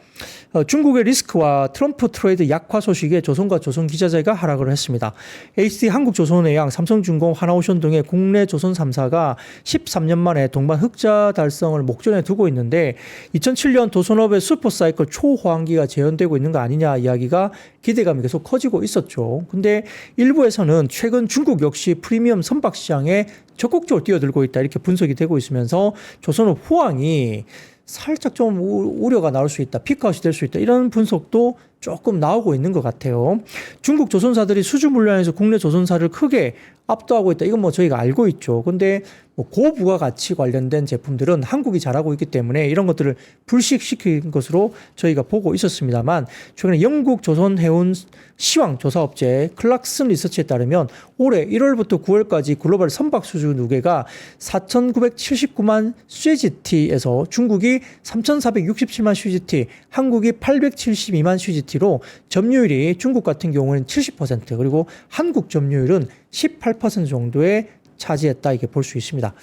중국의 리스크와 트럼프 트레이드 약화 소식에 조선과 조선기자재가 하락을 했습니다. HD 한국조선해양, 삼성중공, 하나오션 등의 국내 조선 3사가 13년 만에 동반 흑자 달성을 목전에 두고 있는데 2007년 조선업의 슈퍼사이클 초호황기가 재현되고 있는 거 아니냐 이야기가 기대감이 계속 커지고 있었죠. 근데 일부에서는 최근 중국 역시 프리미엄 선박 시장에 적극적으로 뛰어들고 있다 이렇게 분석이 되고 있으면서 조선업 호황이 살짝 좀 우려가 나올 수 있다. 피크아웃이 될 수 있다. 이런 분석도 조금 나오고 있는 것 같아요. 중국 조선사들이 수주 물량에서 국내 조선사를 크게 압도하고 있다. 이건 뭐 저희가 알고 있죠. 근데 뭐 고부가가치 관련된 제품들은 한국이 잘하고 있기 때문에 이런 것들을 불식시킨 것으로 저희가 보고 있었습니다만 최근에 영국 조선해운 시황 조사업체 클락슨 리서치에 따르면 올해 1월부터 9월까지 글로벌 선박 수주 누계가 4,979만 슈지티에서 중국이 3,467만 슈지티, 한국이 872만 슈지티로 점유율이 중국 같은 경우는 70% 그리고 한국 점유율은 18% 정도에 차지했다 이렇게 볼 수 있습니다.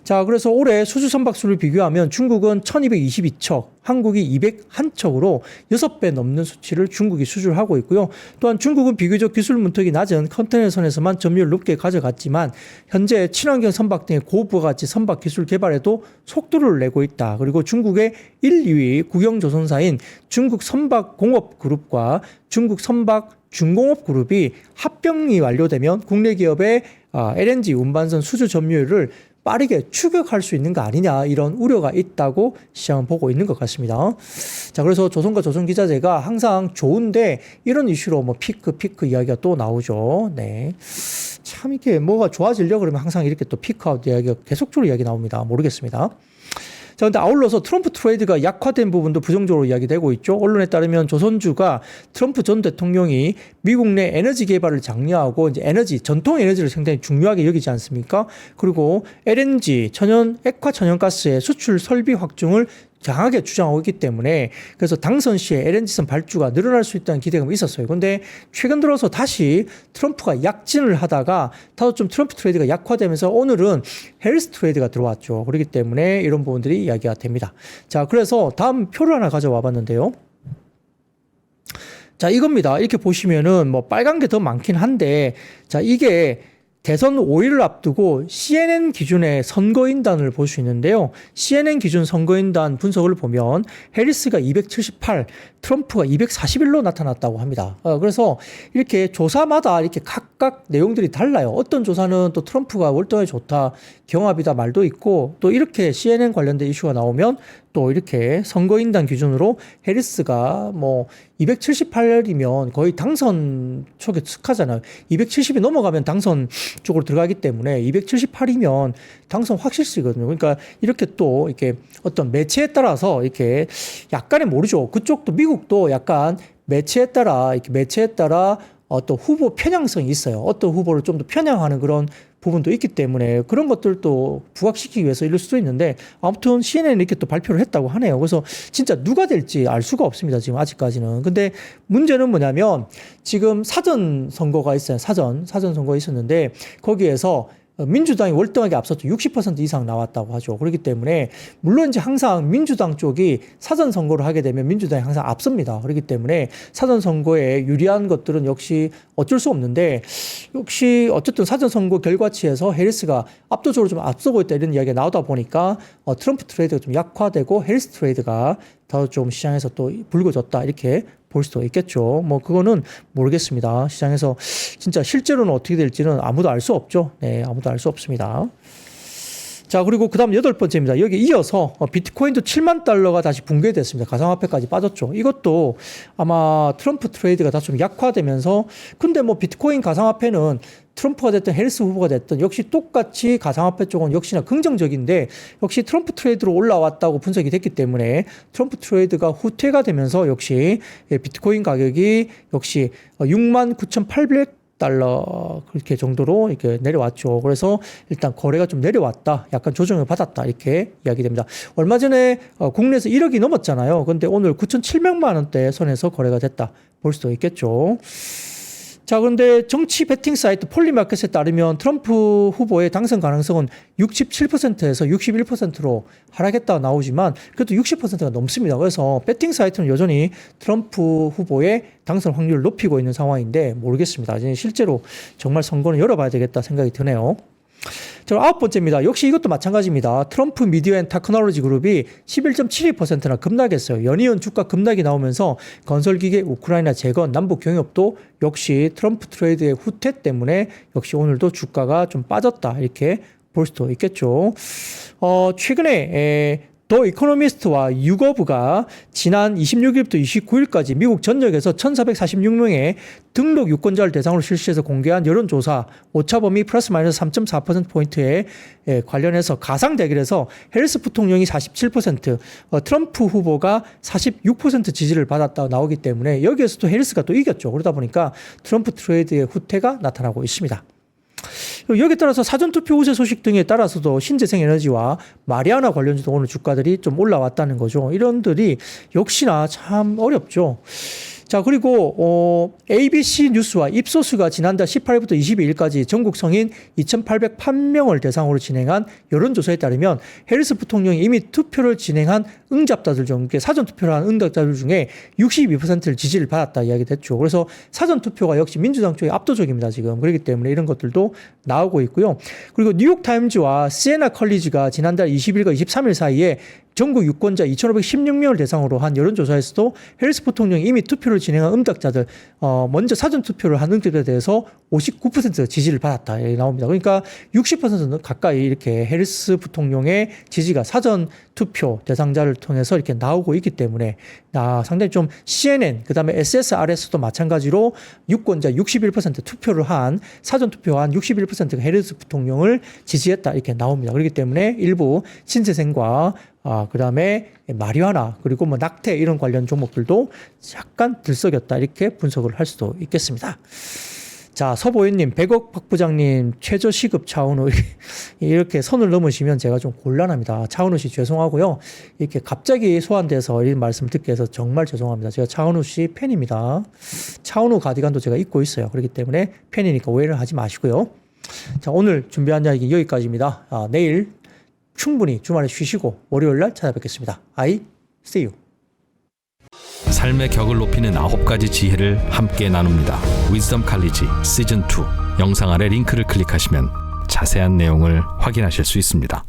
자, 그래서 올해 수주 선박수를 비교하면 중국은 1222척, 한국이 201척으로 6배 넘는 수치를 중국이 수주를 하고 있고요. 또한 중국은 비교적 기술 문턱이 낮은 컨테이너선에서만 점유율 높게 가져갔지만 현재 친환경 선박 등의 고부가가치 선박 기술 개발에도 속도를 내고 있다. 그리고 중국의 1, 2위 국영조선사인 중국 선박공업그룹과 중국 선박 중공업그룹이 합병이 완료되면 국내 기업의 LNG 운반선 수주 점유율을 빠르게 추격할 수 있는 거 아니냐 이런 우려가 있다고 시장은 보고 있는 것 같습니다. 자, 그래서 조선과 조선기자재가 항상 좋은데 이런 이슈로 뭐 피크 이야기가 또 나오죠. 네. 참 이게 뭐가 좋아지려고 그러면 항상 이렇게 또 피크아웃 이야기가 계속적으로 이야기 나옵니다. 모르겠습니다. 자, 근데 아울러서 트럼프 트레이드가 약화된 부분도 부정적으로 이야기되고 있죠. 언론에 따르면 조선주가 트럼프 전 대통령이 미국 내 에너지 개발을 장려하고 이제 전통 에너지를 상당히 중요하게 여기지 않습니까? 그리고 LNG, 액화 천연가스의 수출 설비 확충을 강하게 주장하고 있기 때문에 그래서 당선 시에 LNG선 발주가 늘어날 수 있다는 기대감이 있었어요. 그런데 최근 들어서 다시 트럼프가 약진을 하다가 다소 좀 트럼프 트레이드가 약화되면서 오늘은 해리스 트레이드가 들어왔죠. 그렇기 때문에 이런 부분들이 이야기가 됩니다. 자, 그래서 다음 표를 하나 가져와 봤는데요. 자, 이겁니다. 이렇게 보시면은 뭐 빨간 게 더 많긴 한데 자, 이게 대선 5일을 앞두고 CNN 기준의 선거인단을 볼 수 있는데요. CNN 기준 선거인단 분석을 보면 해리스가 278, 트럼프가 241로 나타났다고 합니다. 그래서 이렇게 조사마다 이렇게 각각 내용들이 달라요. 어떤 조사는 또 트럼프가 월등하게 좋다, 경합이다 말도 있고 또 이렇게 CNN 관련된 이슈가 나오면 또 이렇게 선거인단 기준으로 해리스가 뭐 278이면 거의 당선 쪽에 속하잖아요. 270이 넘어가면 당선 쪽으로 들어가기 때문에 278이면 당선 확실시거든요. 그러니까 이렇게 또 이렇게 어떤 매체에 따라서 이렇게 약간의 모르죠. 그쪽도 미국도 약간 매체에 따라 어떤 후보 편향성이 있어요. 어떤 후보를 좀 더 편향하는 그런 부분도 있기 때문에 그런 것들도 부각시키기 위해서 이럴 수도 있는데 아무튼 CNN이 이렇게 또 발표를 했다고 하네요. 그래서 진짜 누가 될지 알 수가 없습니다. 지금 아직까지는. 근데 문제는 뭐냐면 지금 사전 선거가 있어요. 사전 선거가 있었는데 거기에서 민주당이 월등하게 앞섰죠. 60% 이상 나왔다고 하죠. 그렇기 때문에 물론 이제 항상 민주당 쪽이 사전 선거를 하게 되면 민주당이 항상 앞섭니다. 그렇기 때문에 사전 선거에 유리한 것들은 역시 어쩔 수 없는데 역시 어쨌든 사전 선거 결과치에서 해리스가 압도적으로 좀 앞서고 있다 이런 이야기가 나오다 보니까 트럼프 트레이드가 좀 약화되고 해리스 트레이드가 더 좀 시장에서 또 불거졌다 이렇게 볼 수도 있겠죠. 뭐 그거는 모르겠습니다. 시장에서 진짜 실제로는 어떻게 될지는 아무도 알 수 없죠. 네, 아무도 알 수 없습니다. 자, 그리고 그 다음 8번째입니다. 여기 이어서 비트코인도 7만 달러가 다시 붕괴됐습니다. 가상화폐까지 빠졌죠. 이것도 아마 트럼프 트레이드가 다 좀 약화되면서 근데 뭐 비트코인 가상화폐는 트럼프가 됐든 해리스 후보가 됐든 역시 똑같이 가상화폐 쪽은 역시나 긍정적인데 역시 트럼프 트레이드로 올라왔다고 분석이 됐기 때문에 트럼프 트레이드가 후퇴가 되면서 역시 비트코인 가격이 역시 69,800달러 그렇게 정도로 이렇게 내려왔죠. 그래서 일단 거래가 좀 내려왔다. 약간 조정을 받았다. 이렇게 이야기됩니다. 얼마 전에 국내에서 1억이 넘었잖아요. 근데 오늘 9,700만 원대 선에서 거래가 됐다. 볼 수도 있겠죠. 자, 그런데 정치 베팅 사이트 폴리마켓에 따르면 트럼프 후보의 당선 가능성은 67%에서 61%로 하락했다 나오지만 그래도 60%가 넘습니다. 그래서 베팅 사이트는 여전히 트럼프 후보의 당선 확률을 높이고 있는 상황인데 모르겠습니다. 실제로 정말 선거는 열어봐야 되겠다 생각이 드네요. 자, 9번째입니다. 역시 이것도 마찬가지입니다. 트럼프 미디어 앤 테크놀로지 그룹이 11.72%나 급락했어요. 연이은 주가 급락이 나오면서 건설기계, 우크라이나 재건, 남북 경협도 역시 트럼프 트레이드의 후퇴 때문에 역시 오늘도 주가가 좀 빠졌다 이렇게 볼 수도 있겠죠. 최근에 더 이코노미스트와 유거브가 지난 26일부터 29일까지 미국 전역에서 1,446명의 등록 유권자를 대상으로 실시해서 공개한 여론조사 오차범위 플러스 마이너스 3.4%포인트에 관련해서 가상 대결에서 해리스 부통령이 47%, 트럼프 후보가 46% 지지를 받았다 나오기 때문에 여기에서도 해리스가 또 이겼죠. 그러다 보니까 트럼프 트레이드의 후퇴가 나타나고 있습니다. 여기에 따라서 사전투표 우세 소식 등에 따라서도 신재생에너지와 마리아나 관련주도 오늘 주가들이 좀 올라왔다는 거죠. 이런들이 역시나 참 어렵죠. 자, 그리고 ABC 뉴스와 입소스가 지난달 18일부터 22일까지 전국 성인 2,808명을 대상으로 진행한 여론조사에 따르면 해리스 부통령이 이미 투표를 진행한 응답자들 중, 사전투표를 한 응답자들 중에 62%를 지지를 받았다 이야기됐죠. 그래서 사전투표가 역시 민주당 쪽이 압도적입니다, 지금. 그렇기 때문에 이런 것들도 나오고 있고요. 그리고 뉴욕타임즈와 시에나 컬리지가 지난달 20일과 23일 사이에 전국 유권자 2,516명을 대상으로 한 여론조사에서도 해리스 부통령이 이미 투표를 진행한 응답자들, 먼저 사전투표를 한 응답자에 대해서 59% 지지를 받았다. 나옵니다. 그러니까 60% 가까이 이렇게 해리스 부통령의 지지가 사전투표 대상자를 통해서 이렇게 나오고 있기 때문에 상당히 좀 CNN, 그 다음에 SSR에서도 마찬가지로 유권자 61% 투표를 한, 사전투표한 61%가 해리스 부통령을 지지했다. 이렇게 나옵니다. 그렇기 때문에 일부 신재생과 그 다음에 마리화나 그리고 뭐 낙태 이런 관련 종목들도 약간 들썩였다 이렇게 분석을 할 수도 있겠습니다. 자, 서보현님, 100억 박 부장님 최저시급 차은우 이렇게 선을 넘으시면 제가 좀 곤란합니다. 차은우 씨 죄송하고요. 이렇게 갑자기 소환돼서 이런 말씀 듣게 해서 정말 죄송합니다. 제가 차은우 씨 팬입니다. 차은우 가디건도 제가 입고 있어요. 그렇기 때문에 팬이니까 오해를 하지 마시고요. 자, 오늘 준비한 이야기 여기까지입니다. 내일 충분히 주말에 쉬시고 월요일날 찾아뵙겠습니다. I see you. 삶의 격을 높이는 9가지 지혜를 함께 나눕니다. 위즈덤 칼리지 시즌 2 영상 아래 링크를 클릭하시면 자세한 내용을 확인하실 수 있습니다.